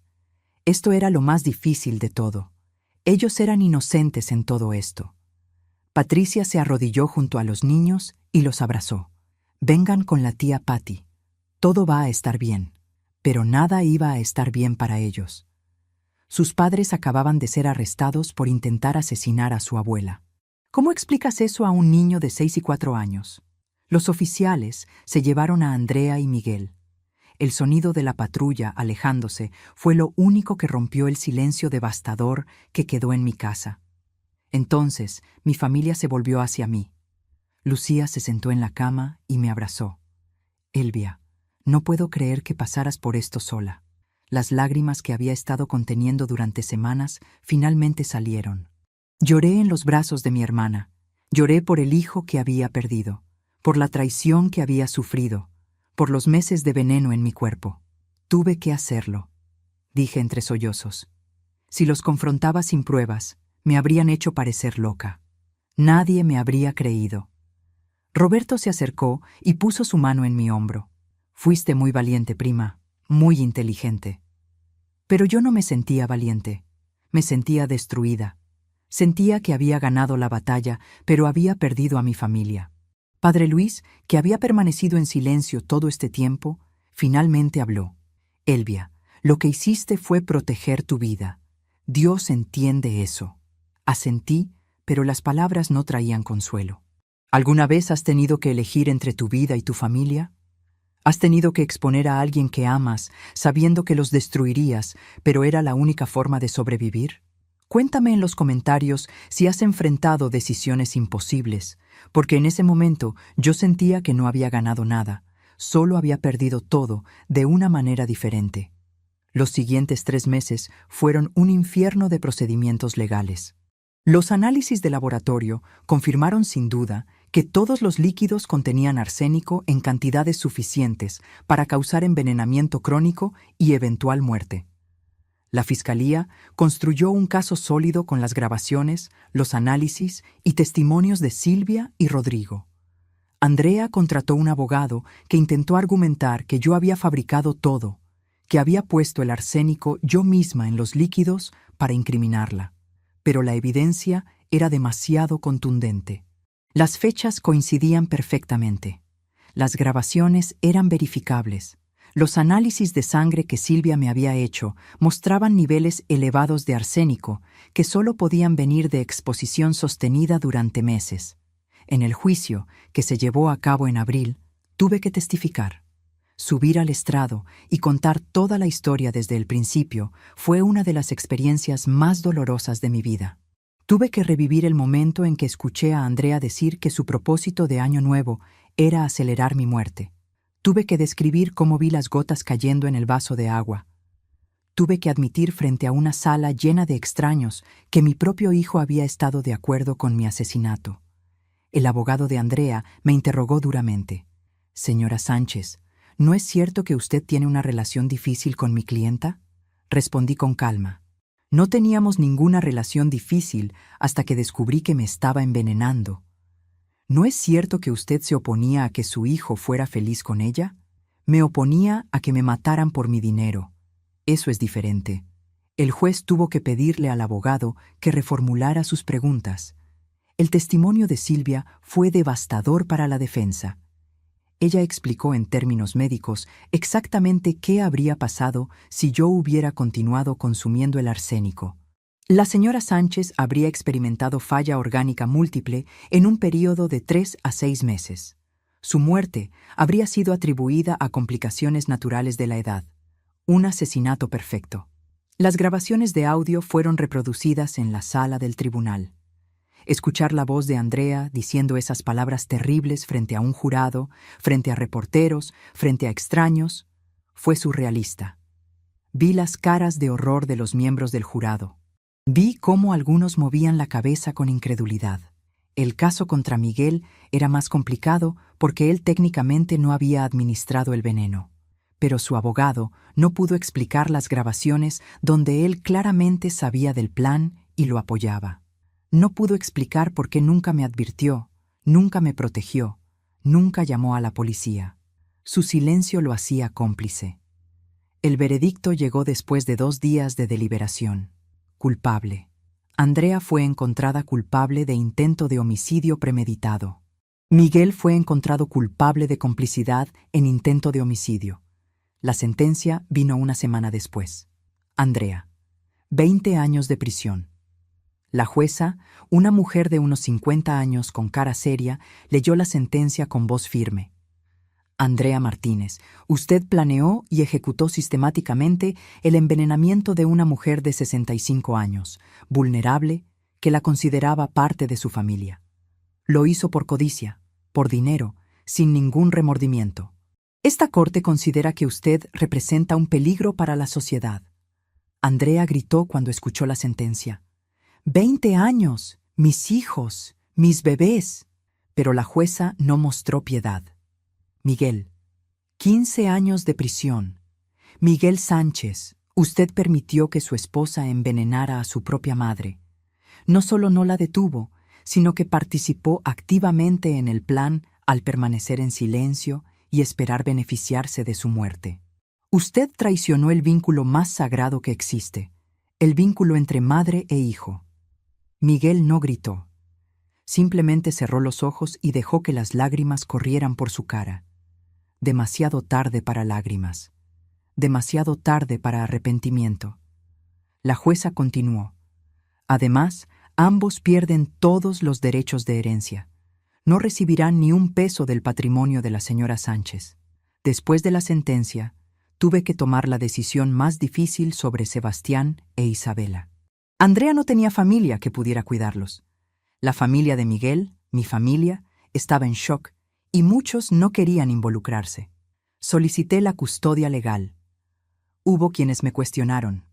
Esto era lo más difícil de todo. Ellos eran inocentes en todo esto. Patricia se arrodilló junto a los niños y los abrazó. Vengan con la tía Patty. Todo va a estar bien. Pero nada iba a estar bien para ellos. Sus padres acababan de ser arrestados por intentar asesinar a su abuela. ¿Cómo explicas eso a un niño de 6 y 4 años? Los oficiales se llevaron a Andrea y Miguel. El sonido de la patrulla alejándose fue lo único que rompió el silencio devastador que quedó en mi casa. Entonces, mi familia se volvió hacia mí. Lucía se sentó en la cama y me abrazó. Elvia, no puedo creer que pasaras por esto sola. Las lágrimas que había estado conteniendo durante semanas finalmente salieron. Lloré en los brazos de mi hermana. Lloré por el hijo que había perdido, por la traición que había sufrido, por los meses de veneno en mi cuerpo. Tuve que hacerlo, dije entre sollozos. Si los confrontaba sin pruebas, me habrían hecho parecer loca. Nadie me habría creído. Roberto se acercó y puso su mano en mi hombro. Fuiste muy valiente, prima, muy inteligente. Pero yo no me sentía valiente, me sentía destruida. Sentía que había ganado la batalla, pero había perdido a mi familia. Padre Luis, que había permanecido en silencio todo este tiempo, finalmente habló. Elvia, lo que hiciste fue proteger tu vida. Dios entiende eso. Asentí, pero las palabras no traían consuelo. ¿Alguna vez has tenido que elegir entre tu vida y tu familia? ¿Has tenido que exponer a alguien que amas, sabiendo que los destruirías, pero era la única forma de sobrevivir? Cuéntame en los comentarios si has enfrentado decisiones imposibles, porque en ese momento yo sentía que no había ganado nada, solo había perdido todo de una manera diferente. Los siguientes 3 meses fueron un infierno de procedimientos legales. Los análisis de laboratorio confirmaron sin duda que todos los líquidos contenían arsénico en cantidades suficientes para causar envenenamiento crónico y eventual muerte. La Fiscalía construyó un caso sólido con las grabaciones, los análisis y testimonios de Silvia y Rodrigo. Andrea contrató un abogado que intentó argumentar que yo había fabricado todo, que había puesto el arsénico yo misma en los líquidos para incriminarla. Pero la evidencia era demasiado contundente. Las fechas coincidían perfectamente. Las grabaciones eran verificables. Los análisis de sangre que Silvia me había hecho mostraban niveles elevados de arsénico que solo podían venir de exposición sostenida durante meses. En el juicio, que se llevó a cabo en abril, tuve que testificar. Subir al estrado y contar toda la historia desde el principio fue una de las experiencias más dolorosas de mi vida. Tuve que revivir el momento en que escuché a Andrea decir que su propósito de Año Nuevo era acelerar mi muerte. Tuve que describir cómo vi las gotas cayendo en el vaso de agua. Tuve que admitir frente a una sala llena de extraños que mi propio hijo había estado de acuerdo con mi asesinato. El abogado de Andrea me interrogó duramente. «Señora Sánchez, ¿no es cierto que usted tiene una relación difícil con mi clienta?» Respondí con calma. No teníamos ninguna relación difícil hasta que descubrí que me estaba envenenando. ¿No es cierto que usted se oponía a que su hijo fuera feliz con ella? Me oponía a que me mataran por mi dinero. Eso es diferente. El juez tuvo que pedirle al abogado que reformulara sus preguntas. El testimonio de Silvia fue devastador para la defensa. Ella explicó en términos médicos exactamente qué habría pasado si yo hubiera continuado consumiendo el arsénico. La señora Sánchez habría experimentado falla orgánica múltiple en un período de 3 a 6 meses. Su muerte habría sido atribuida a complicaciones naturales de la edad. Un asesinato perfecto. Las grabaciones de audio fueron reproducidas en la sala del tribunal. Escuchar la voz de Andrea diciendo esas palabras terribles frente a un jurado, frente a reporteros, frente a extraños, fue surrealista. Vi las caras de horror de los miembros del jurado. Vi cómo algunos movían la cabeza con incredulidad. El caso contra Miguel era más complicado porque él técnicamente no había administrado el veneno. Pero su abogado no pudo explicar las grabaciones donde él claramente sabía del plan y lo apoyaba. No pudo explicar por qué nunca me advirtió, nunca me protegió, nunca llamó a la policía. Su silencio lo hacía cómplice. El veredicto llegó después de 2 días de deliberación. Culpable. Andrea fue encontrada culpable de intento de homicidio premeditado. Miguel fue encontrado culpable de complicidad en intento de homicidio. La sentencia vino una semana después. Andrea, 20 años de prisión. La jueza, una mujer de unos 50 años con cara seria, leyó la sentencia con voz firme. Andrea Martínez, usted planeó y ejecutó sistemáticamente el envenenamiento de una mujer de 65 años, vulnerable, que la consideraba parte de su familia. Lo hizo por codicia, por dinero, sin ningún remordimiento. Esta corte considera que usted representa un peligro para la sociedad. Andrea gritó cuando escuchó la sentencia. 20 años, mis hijos, mis bebés. Pero la jueza no mostró piedad. Miguel, 15 años de prisión. Miguel Sánchez, usted permitió que su esposa envenenara a su propia madre. No solo no la detuvo, sino que participó activamente en el plan al permanecer en silencio y esperar beneficiarse de su muerte. Usted traicionó el vínculo más sagrado que existe, el vínculo entre madre e hijo. Miguel no gritó. Simplemente cerró los ojos y dejó que las lágrimas corrieran por su cara. Demasiado tarde para lágrimas. Demasiado tarde para arrepentimiento. La jueza continuó. Además, ambos pierden todos los derechos de herencia. No recibirán ni un peso del patrimonio de la señora Sánchez. Después de la sentencia, tuve que tomar la decisión más difícil sobre Sebastián e Isabela. Andrea no tenía familia que pudiera cuidarlos. La familia de Miguel, mi familia, estaba en shock y muchos no querían involucrarse. Solicité la custodia legal. Hubo quienes me cuestionaron.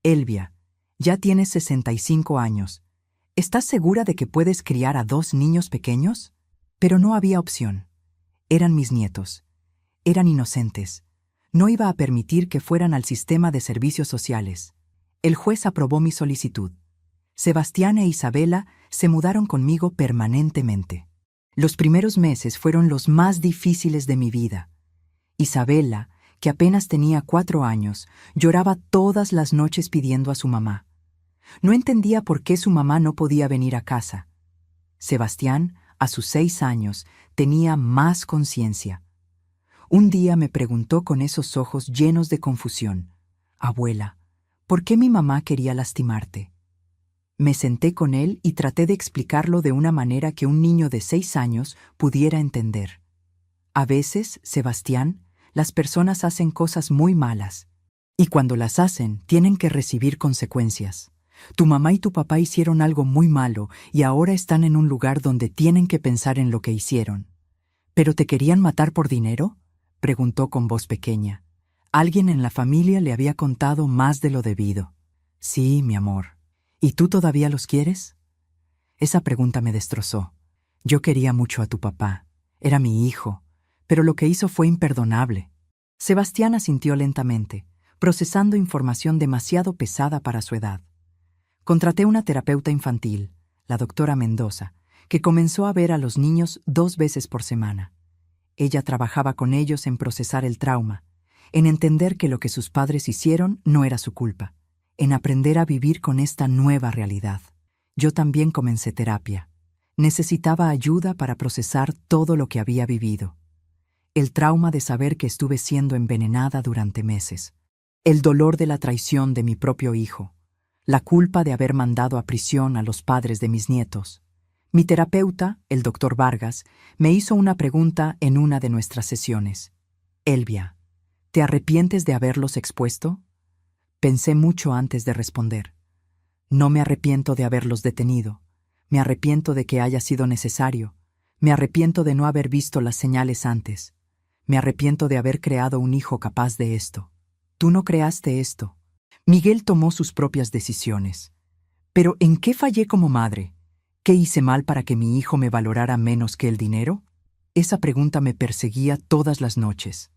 Elvia, ya tienes 65 años. ¿Estás segura de que puedes criar a 2 niños pequeños? Pero no había opción. Eran mis nietos. Eran inocentes. No iba a permitir que fueran al sistema de servicios sociales. El juez aprobó mi solicitud. Sebastián e Isabela se mudaron conmigo permanentemente. Los primeros meses fueron los más difíciles de mi vida. Isabela, que apenas tenía 4 años, lloraba todas las noches pidiendo a su mamá. No entendía por qué su mamá no podía venir a casa. Sebastián, a sus 6 años, tenía más conciencia. Un día me preguntó con esos ojos llenos de confusión: «Abuela, ¿por qué mi mamá quería lastimarte?». Me senté con él y traté de explicarlo de una manera que un niño de 6 años pudiera entender. A veces, Sebastián, las personas hacen cosas muy malas. Y cuando las hacen, tienen que recibir consecuencias. Tu mamá y tu papá hicieron algo muy malo y ahora están en un lugar donde tienen que pensar en lo que hicieron. ¿Pero te querían matar por dinero?, preguntó con voz pequeña. Alguien en la familia le había contado más de lo debido. Sí, mi amor. ¿Y tú todavía los quieres? Esa pregunta me destrozó. Yo quería mucho a tu papá. Era mi hijo. Pero lo que hizo fue imperdonable. Sebastián asintió lentamente, procesando información demasiado pesada para su edad. Contraté una terapeuta infantil, la doctora Mendoza, que comenzó a ver a los niños 2 veces por semana. Ella trabajaba con ellos en procesar el trauma, en entender que lo que sus padres hicieron no era su culpa, en aprender a vivir con esta nueva realidad. Yo también comencé terapia. Necesitaba ayuda para procesar todo lo que había vivido. El trauma de saber que estuve siendo envenenada durante meses. El dolor de la traición de mi propio hijo. La culpa de haber mandado a prisión a los padres de mis nietos. Mi terapeuta, el doctor Vargas, me hizo una pregunta en una de nuestras sesiones. Elvia, ¿te arrepientes de haberlos expuesto? Pensé mucho antes de responder. No me arrepiento de haberlos detenido. Me arrepiento de que haya sido necesario. Me arrepiento de no haber visto las señales antes. Me arrepiento de haber creado un hijo capaz de esto. Tú no creaste esto. Miguel tomó sus propias decisiones. ¿Pero en qué fallé como madre? ¿Qué hice mal para que mi hijo me valorara menos que el dinero? Esa pregunta me perseguía todas las noches.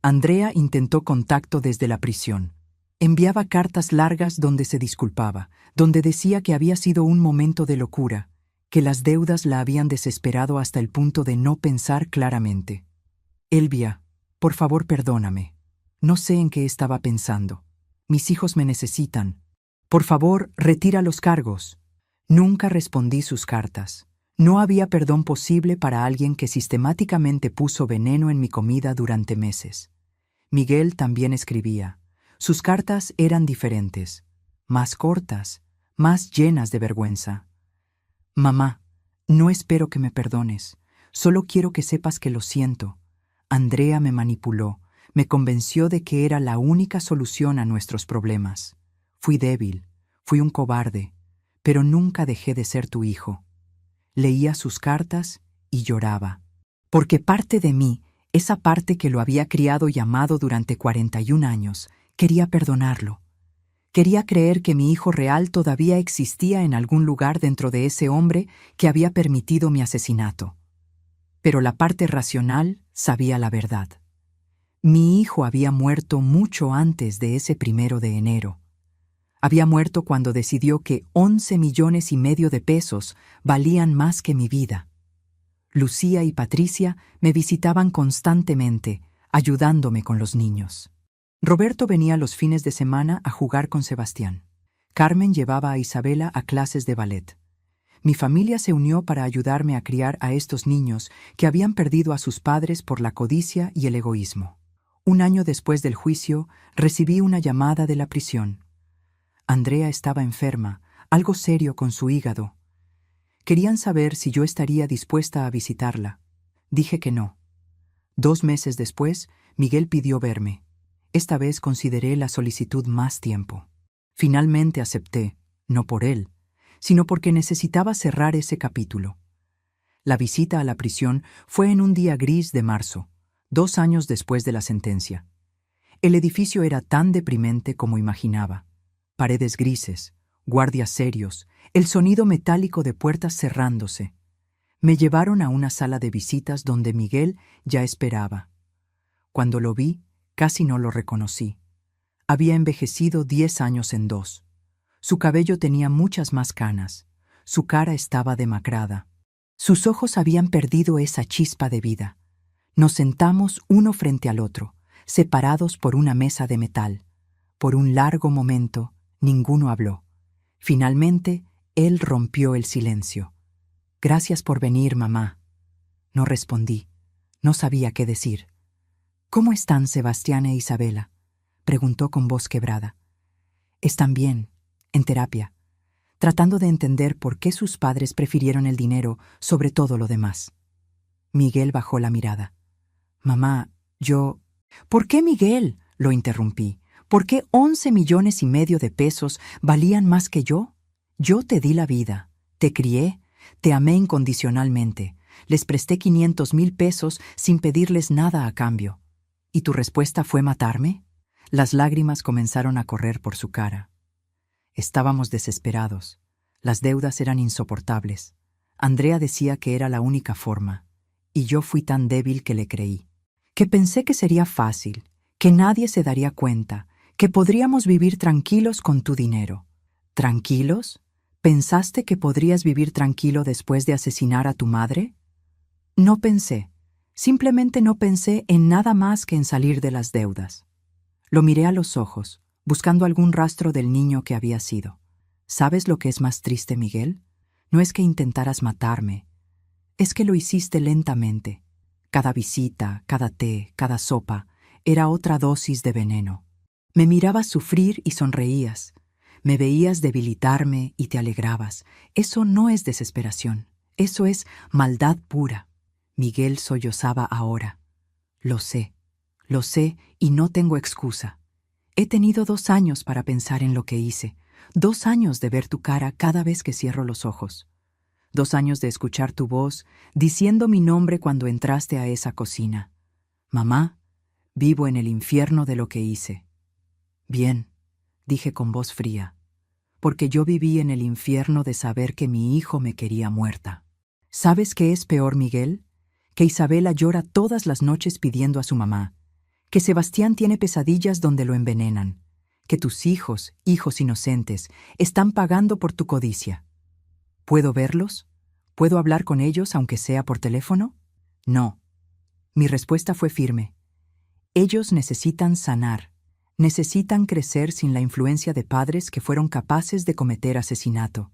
Andrea intentó contacto desde la prisión. Enviaba cartas largas donde se disculpaba, donde decía que había sido un momento de locura, que las deudas la habían desesperado hasta el punto de no pensar claramente. Elvia, por favor perdóname. No sé en qué estaba pensando. Mis hijos me necesitan. Por favor, retira los cargos. Nunca respondí sus cartas. No había perdón posible para alguien que sistemáticamente puso veneno en mi comida durante meses. Miguel también escribía. Sus cartas eran diferentes, más cortas, más llenas de vergüenza. Mamá, no espero que me perdones. Solo quiero que sepas que lo siento. Andrea me manipuló, me convenció de que era la única solución a nuestros problemas. Fui débil, fui un cobarde, pero nunca dejé de ser tu hijo. Leía sus cartas y lloraba, porque parte de mí, esa parte que lo había criado y amado durante 41 años, quería perdonarlo. Quería creer que mi hijo real todavía existía en algún lugar dentro de ese hombre que había permitido mi asesinato. Pero la parte racional sabía la verdad. Mi hijo había muerto mucho antes de ese 1 de enero. Había muerto cuando decidió que 11,5 millones de pesos valían más que mi vida. Lucía y Patricia me visitaban constantemente, ayudándome con los niños. Roberto venía los fines de semana a jugar con Sebastián. Carmen llevaba a Isabela a clases de ballet. Mi familia se unió para ayudarme a criar a estos niños que habían perdido a sus padres por la codicia y el egoísmo. Un año después del juicio, recibí una llamada de la prisión. Andrea estaba enferma, algo serio con su hígado. Querían saber si yo estaría dispuesta a visitarla. Dije que no. 2 meses después, Miguel pidió verme. Esta vez consideré la solicitud más tiempo. Finalmente acepté, no por él, sino porque necesitaba cerrar ese capítulo. La visita a la prisión fue en un día gris de marzo, 2 años después de la sentencia. El edificio era tan deprimente como imaginaba. Paredes grises, guardias serios, el sonido metálico de puertas cerrándose. Me llevaron a una sala de visitas donde Miguel ya esperaba. Cuando lo vi, casi no lo reconocí. Había envejecido 10 años en 2. Su cabello tenía muchas más canas. Su cara estaba demacrada. Sus ojos habían perdido esa chispa de vida. Nos sentamos uno frente al otro, separados por una mesa de metal. Por un largo momento, ninguno habló. Finalmente, él rompió el silencio. «Gracias por venir, mamá». No respondí. No sabía qué decir. «¿Cómo están Sebastián e Isabela?», preguntó con voz quebrada. «Están bien, en terapia, tratando de entender por qué sus padres prefirieron el dinero sobre todo lo demás». Miguel bajó la mirada. «Mamá, yo...» «¿Por qué, Miguel?», lo interrumpí. «¿Por qué 11,5 millones de pesos valían más que yo? Yo te di la vida, te crié, te amé incondicionalmente, les presté 500,000 pesos sin pedirles nada a cambio. ¿Y tu respuesta fue matarme?». Las lágrimas comenzaron a correr por su cara. Estábamos desesperados. Las deudas eran insoportables. Andrea decía que era la única forma, y yo fui tan débil que le creí. Que pensé que sería fácil, que nadie se daría cuenta, que podríamos vivir tranquilos con tu dinero. ¿Tranquilos? ¿Pensaste que podrías vivir tranquilo después de asesinar a tu madre? No pensé. Simplemente no pensé en nada más que en salir de las deudas. Lo miré a los ojos, buscando algún rastro del niño que había sido. ¿Sabes lo que es más triste, Miguel? No es que intentaras matarme. Es que lo hiciste lentamente. Cada visita, cada té, cada sopa, era otra dosis de veneno. Me mirabas sufrir y sonreías. Me veías debilitarme y te alegrabas. Eso no es desesperación. Eso es maldad pura. Miguel sollozaba ahora. Lo sé y no tengo excusa. He tenido 2 años para pensar en lo que hice. 2 años de ver tu cara cada vez que cierro los ojos. 2 años de escuchar tu voz diciendo mi nombre cuando entraste a esa cocina. Mamá, vivo en el infierno de lo que hice. Bien, dije con voz fría, porque yo viví en el infierno de saber que mi hijo me quería muerta. ¿Sabes qué es peor, Miguel? Que Isabela llora todas las noches pidiendo a su mamá, que Sebastián tiene pesadillas donde lo envenenan, que tus hijos inocentes, están pagando por tu codicia. ¿Puedo verlos? ¿Puedo hablar con ellos aunque sea por teléfono? No. Mi respuesta fue firme. Ellos necesitan sanar, necesitan crecer sin la influencia de padres que fueron capaces de cometer asesinato.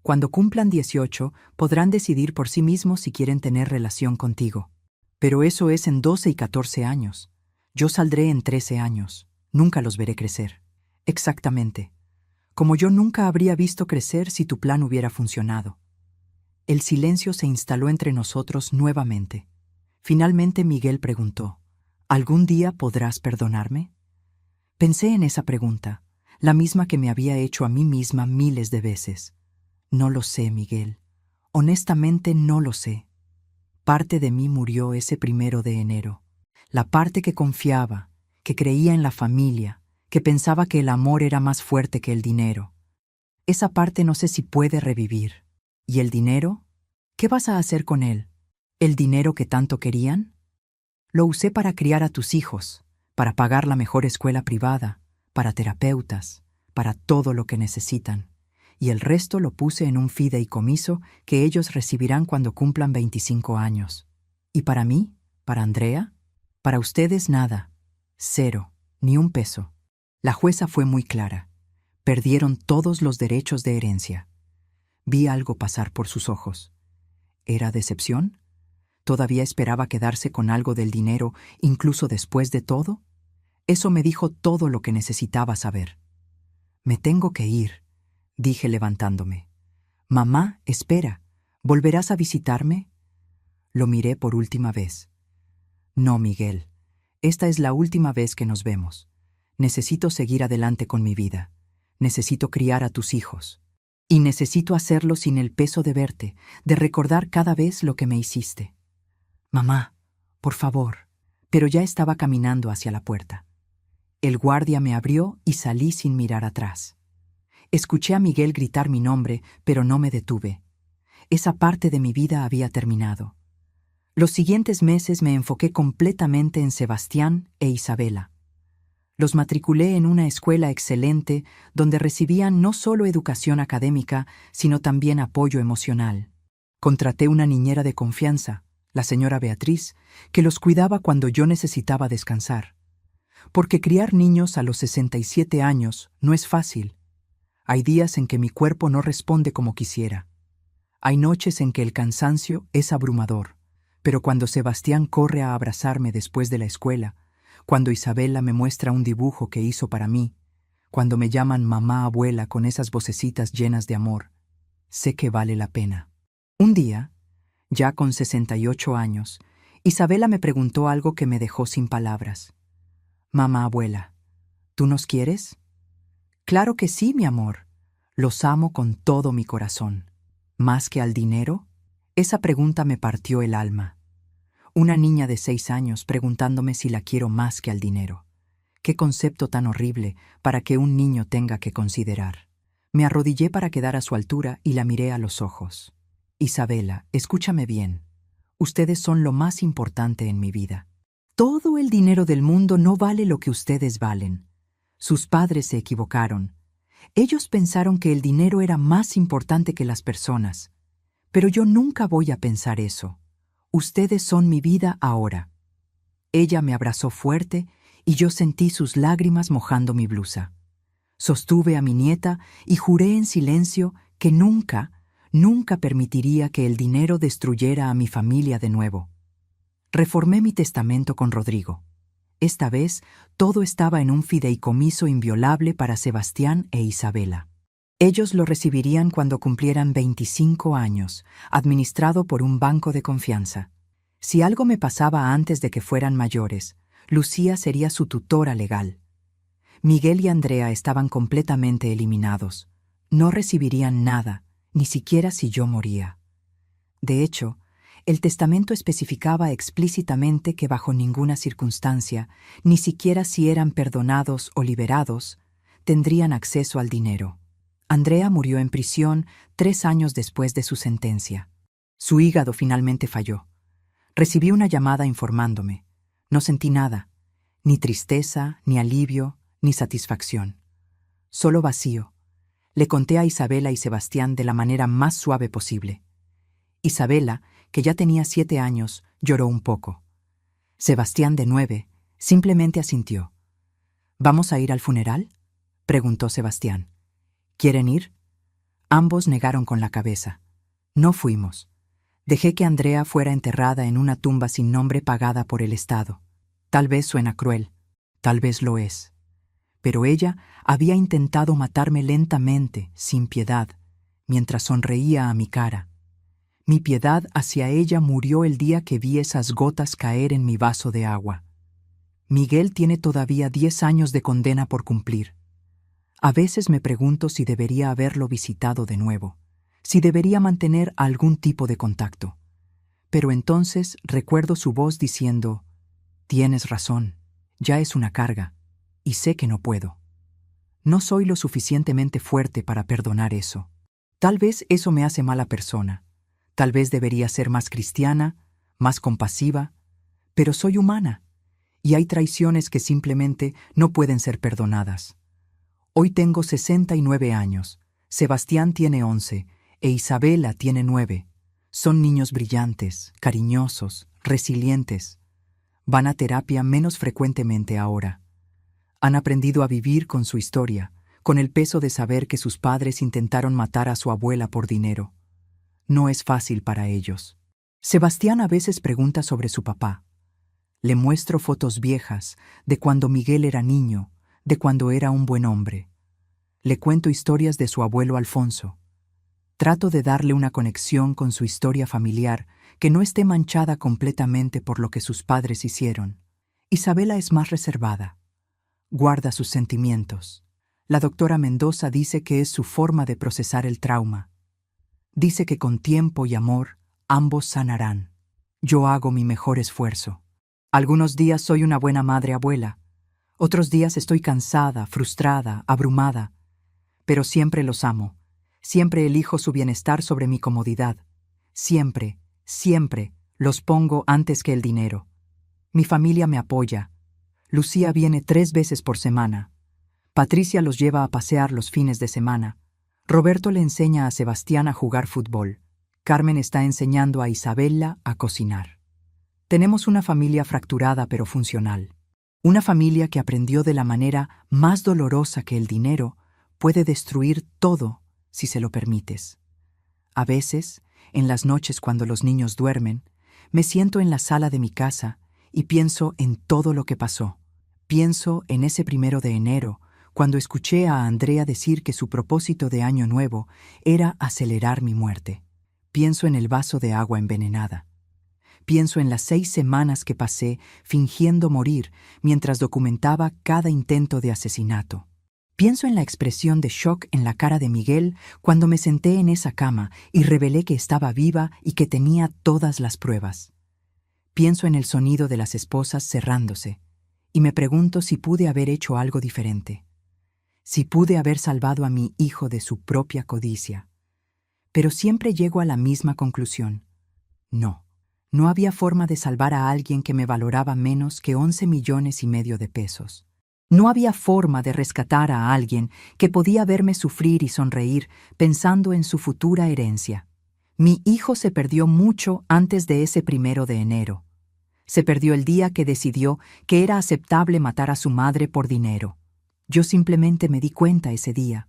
Cuando cumplan 18, podrán decidir por sí mismos si quieren tener relación contigo. Pero eso es en 12 y 14 años. Yo saldré en 13 años. Nunca los veré crecer. Exactamente. Como yo nunca habría visto crecer si tu plan hubiera funcionado. El silencio se instaló entre nosotros nuevamente. Finalmente Miguel preguntó, ¿algún día podrás perdonarme? Pensé en esa pregunta, la misma que me había hecho a mí misma miles de veces. No lo sé, Miguel. Honestamente no lo sé. Parte de mí murió ese 1 de enero. La parte que confiaba, que creía en la familia, que pensaba que el amor era más fuerte que el dinero. Esa parte no sé si puede revivir. ¿Y el dinero? ¿Qué vas a hacer con él? ¿El dinero que tanto querían? Lo usé para criar a tus hijos, para pagar la mejor escuela privada, para terapeutas, para todo lo que necesitan. Y el resto lo puse en un fideicomiso que ellos recibirán cuando cumplan 25 años. ¿Y para mí? ¿Para Andrea? Para ustedes nada. 0, ni un peso. La jueza fue muy clara. Perdieron todos los derechos de herencia. Vi algo pasar por sus ojos. ¿Era decepción? ¿Todavía esperaba quedarse con algo del dinero incluso después de todo? Eso me dijo todo lo que necesitaba saber. «Me tengo que ir», dije levantándome. «Mamá, espera. ¿Volverás a visitarme?» Lo miré por última vez. «No, Miguel. Esta es la última vez que nos vemos. Necesito seguir adelante con mi vida. Necesito criar a tus hijos. Y necesito hacerlo sin el peso de verte, de recordar cada vez lo que me hiciste. Mamá, por favor». Pero ya estaba caminando hacia la puerta. El guardia me abrió y salí sin mirar atrás. Escuché a Miguel gritar mi nombre, pero no me detuve. Esa parte de mi vida había terminado. Los siguientes meses me enfoqué completamente en Sebastián e Isabela. Los matriculé en una escuela excelente donde recibían no solo educación académica, sino también apoyo emocional. Contraté una niñera de confianza, la señora Beatriz, que los cuidaba cuando yo necesitaba descansar. Porque criar niños a los 67 años no es fácil. Hay días en que mi cuerpo no responde como quisiera. Hay noches en que el cansancio es abrumador. Pero cuando Sebastián corre a abrazarme después de la escuela, cuando Isabela me muestra un dibujo que hizo para mí, cuando me llaman mamá abuela con esas vocecitas llenas de amor, sé que vale la pena. Un día, ya con 68 años, Isabela me preguntó algo que me dejó sin palabras. «Mamá abuela, ¿tú nos quieres?» «Claro que sí, mi amor. Los amo con todo mi corazón». «¿Más que al dinero?» Esa pregunta me partió el alma. Una niña de 6 años preguntándome si la quiero más que al dinero. Qué concepto tan horrible para que un niño tenga que considerar. Me arrodillé para quedar a su altura y la miré a los ojos. «Isabela, escúchame bien. Ustedes son lo más importante en mi vida. Todo el dinero del mundo no vale lo que ustedes valen. Sus padres se equivocaron. Ellos pensaron que el dinero era más importante que las personas. Pero yo nunca voy a pensar eso. Ustedes son mi vida ahora». Ella me abrazó fuerte y yo sentí sus lágrimas mojando mi blusa. Sostuve a mi nieta y juré en silencio que nunca permitiría que el dinero destruyera a mi familia de nuevo. Reformé mi testamento con Rodrigo. Esta vez, todo estaba en un fideicomiso inviolable para Sebastián e Isabela. Ellos lo recibirían cuando cumplieran 25 años, administrado por un banco de confianza. Si algo me pasaba antes de que fueran mayores, Lucía sería su tutora legal. Miguel y Andrea estaban completamente eliminados. No recibirían nada, ni siquiera si yo moría. De hecho, el testamento especificaba explícitamente que bajo ninguna circunstancia, ni siquiera si eran perdonados o liberados, tendrían acceso al dinero. Andrea murió en prisión 3 años después de su sentencia. Su hígado finalmente falló. Recibí una llamada informándome. No sentí nada, ni tristeza, ni alivio, ni satisfacción. Solo vacío. Le conté a Isabela y Sebastián de la manera más suave posible. Isabela, que ya tenía 7 años, lloró un poco. Sebastián, de 9, simplemente asintió. «¿Vamos a ir al funeral?», preguntó Sebastián. «¿Quieren ir?». Ambos negaron con la cabeza. No fuimos. Dejé que Andrea fuera enterrada en una tumba sin nombre pagada por el Estado. Tal vez suena cruel, tal vez lo es. Pero ella había intentado matarme lentamente, sin piedad, mientras sonreía a mi cara. Mi piedad hacia ella murió el día que vi esas gotas caer en mi vaso de agua. Miguel tiene todavía 10 años de condena por cumplir. A veces me pregunto si debería haberlo visitado de nuevo, si debería mantener algún tipo de contacto. Pero entonces recuerdo su voz diciendo: «Tienes razón, ya es una carga, y sé que no puedo. No soy lo suficientemente fuerte para perdonar eso. Tal vez eso me hace mala persona. Tal vez debería ser más cristiana, más compasiva, pero soy humana, y hay traiciones que simplemente no pueden ser perdonadas. Hoy tengo 69 años, Sebastián tiene 11 e Isabela tiene 9. Son niños brillantes, cariñosos, resilientes. Van a terapia menos frecuentemente ahora. Han aprendido a vivir con su historia, con el peso de saber que sus padres intentaron matar a su abuela por dinero. No es fácil para ellos. Sebastián a veces pregunta sobre su papá. Le muestro fotos viejas de cuando Miguel era niño, de cuando era un buen hombre. Le cuento historias de su abuelo Alfonso. Trato de darle una conexión con su historia familiar que no esté manchada completamente por lo que sus padres hicieron. Isabela es más reservada. Guarda sus sentimientos. La doctora Mendoza dice que es su forma de procesar el trauma. Dice que con tiempo y amor, ambos sanarán. Yo hago mi mejor esfuerzo. Algunos días soy una buena madre abuela. Otros días estoy cansada, frustrada, abrumada. Pero siempre los amo. Siempre elijo su bienestar sobre mi comodidad. Siempre, siempre los pongo antes que el dinero. Mi familia me apoya. Lucía viene 3 veces por semana. Patricia los lleva a pasear los fines de semana. Roberto le enseña a Sebastián a jugar fútbol. Carmen está enseñando a Isabella a cocinar. Tenemos una familia fracturada pero funcional. Una familia que aprendió de la manera más dolorosa que el dinero puede destruir todo si se lo permites. A veces, en las noches cuando los niños duermen, me siento en la sala de mi casa y pienso en todo lo que pasó. Pienso en ese 1 de enero, cuando escuché a Andrea decir que su propósito de año nuevo era acelerar mi muerte. Pienso en el vaso de agua envenenada. Pienso en las 6 semanas que pasé fingiendo morir mientras documentaba cada intento de asesinato. Pienso en la expresión de shock en la cara de Miguel cuando me senté en esa cama y revelé que estaba viva y que tenía todas las pruebas. Pienso en el sonido de las esposas cerrándose y me pregunto si pude haber hecho algo diferente. Si pude haber salvado a mi hijo de su propia codicia. Pero siempre llego a la misma conclusión. No, no había forma de salvar a alguien que me valoraba menos que 11,5 millones de pesos. No había forma de rescatar a alguien que podía verme sufrir y sonreír pensando en su futura herencia. Mi hijo se perdió mucho antes de ese 1 de enero. Se perdió el día que decidió que era aceptable matar a su madre por dinero. Yo simplemente me di cuenta ese día,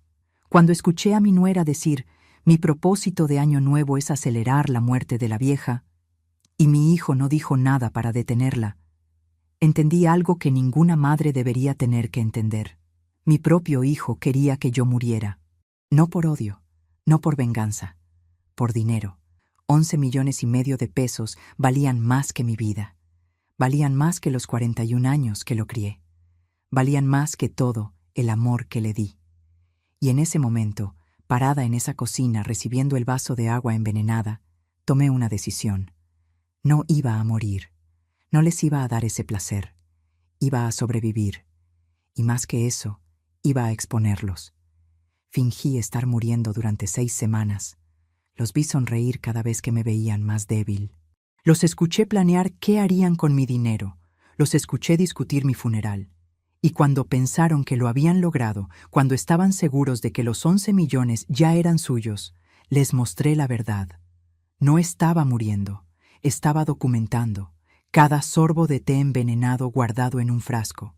cuando escuché a mi nuera decir, mi propósito de año nuevo es acelerar la muerte de la vieja, y mi hijo no dijo nada para detenerla. Entendí algo que ninguna madre debería tener que entender. Mi propio hijo quería que yo muriera. No por odio, no por venganza, por dinero. 11,5 millones de pesos valían más que mi vida. Valían más que los 41 años que lo crié. Valían más que todo el amor que le di. Y en ese momento, parada en esa cocina recibiendo el vaso de agua envenenada, tomé una decisión. No iba a morir. No les iba a dar ese placer. Iba a sobrevivir. Y más que eso, iba a exponerlos. Fingí estar muriendo durante 6 semanas. Los vi sonreír cada vez que me veían más débil. Los escuché planear qué harían con mi dinero. Los escuché discutir mi funeral. Y cuando pensaron que lo habían logrado, cuando estaban seguros de que los 11 millones ya eran suyos, les mostré la verdad. No estaba muriendo, estaba documentando. Cada sorbo de té envenenado guardado en un frasco,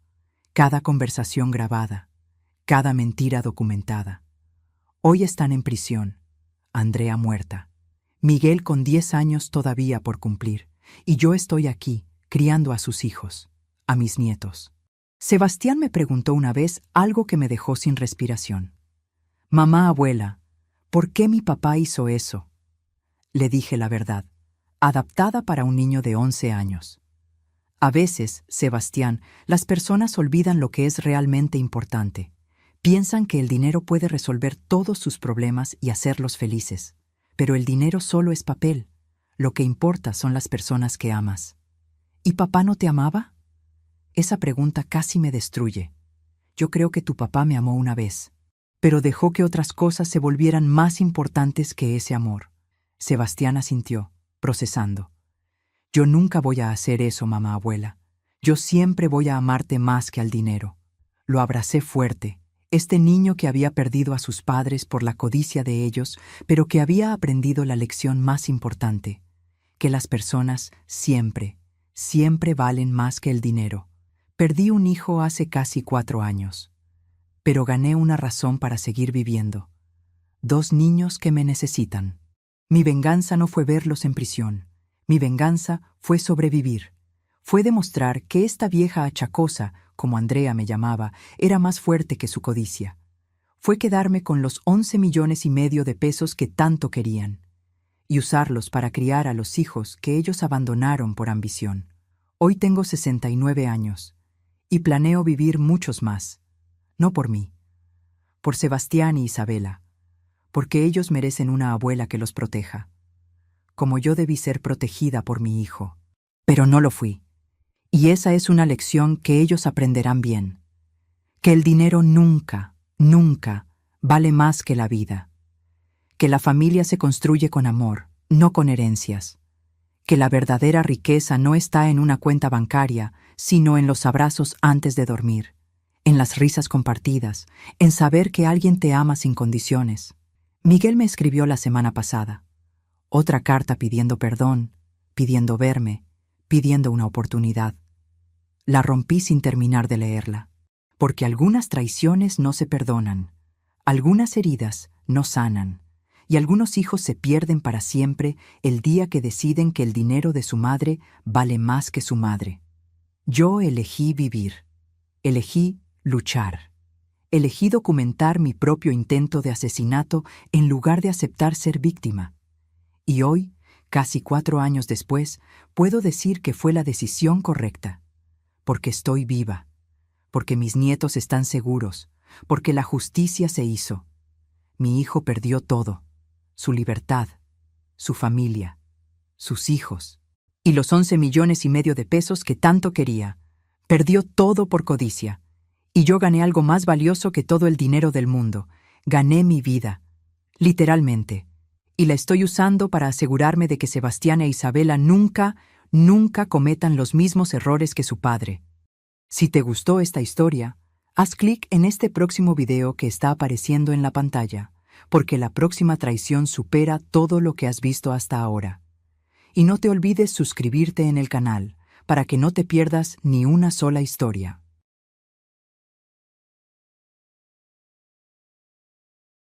cada conversación grabada, cada mentira documentada. Hoy están en prisión, Andrea muerta, Miguel con 10 años todavía por cumplir, y yo estoy aquí, criando a sus hijos, a mis nietos. Sebastián me preguntó una vez algo que me dejó sin respiración. Mamá, abuela, ¿por qué mi papá hizo eso? Le dije la verdad, adaptada para un niño de 11 años. A veces, Sebastián, las personas olvidan lo que es realmente importante. Piensan que el dinero puede resolver todos sus problemas y hacerlos felices. Pero el dinero solo es papel. Lo que importa son las personas que amas. ¿Y papá no te amaba? Esa pregunta casi me destruye. Yo creo que tu papá me amó una vez, pero dejó que otras cosas se volvieran más importantes que ese amor. Sebastián asintió, procesando. Yo nunca voy a hacer eso, mamá abuela. Yo siempre voy a amarte más que al dinero. Lo abracé fuerte, este niño que había perdido a sus padres por la codicia de ellos, pero que había aprendido la lección más importante, que las personas siempre, siempre valen más que el dinero. Perdí un hijo hace casi 4 años. pero gané una razón para seguir viviendo. 2 niños que me necesitan. Mi venganza no fue verlos en prisión. Mi venganza fue sobrevivir. Fue demostrar que esta vieja achacosa, como Andrea me llamaba, era más fuerte que su codicia. Fue quedarme con los 11,5 millones de pesos que tanto querían y usarlos para criar a los hijos que ellos abandonaron por ambición. Hoy tengo 69 años y planeo vivir muchos más. No por mí, por Sebastián y Isabela, porque ellos merecen una abuela que los proteja, como yo debí ser protegida por mi hijo. Pero no lo fui. Y esa es una lección que ellos aprenderán bien. Que el dinero nunca, nunca vale más que la vida. Que la familia se construye con amor, no con herencias. Que la verdadera riqueza no está en una cuenta bancaria, sino en los abrazos antes de dormir, en las risas compartidas, en saber que alguien te ama sin condiciones. Miguel me escribió la semana pasada. Otra carta pidiendo perdón, pidiendo verme, pidiendo una oportunidad. La rompí sin terminar de leerla, porque algunas traiciones no se perdonan, algunas heridas no sanan, y algunos hijos se pierden para siempre el día que deciden que el dinero de su madre vale más que su madre. Yo elegí vivir, elegí luchar, elegí documentar mi propio intento de asesinato en lugar de aceptar ser víctima. Y hoy, casi 4 años después, puedo decir que fue la decisión correcta, porque estoy viva, porque mis nietos están seguros, porque la justicia se hizo. Mi hijo perdió todo, su libertad, su familia, sus hijos, y los 11,5 millones de pesos que tanto quería. Perdió todo por codicia, y yo gané algo más valioso que todo el dinero del mundo. Gané mi vida, literalmente, y la estoy usando para asegurarme de que Sebastián e Isabela nunca cometan los mismos errores que su padre. Si te gustó esta historia, haz clic en este próximo video que está apareciendo en la pantalla, porque la próxima traición supera todo lo que has visto hasta ahora. Y no te olvides suscribirte en el canal, para que no te pierdas ni una sola historia.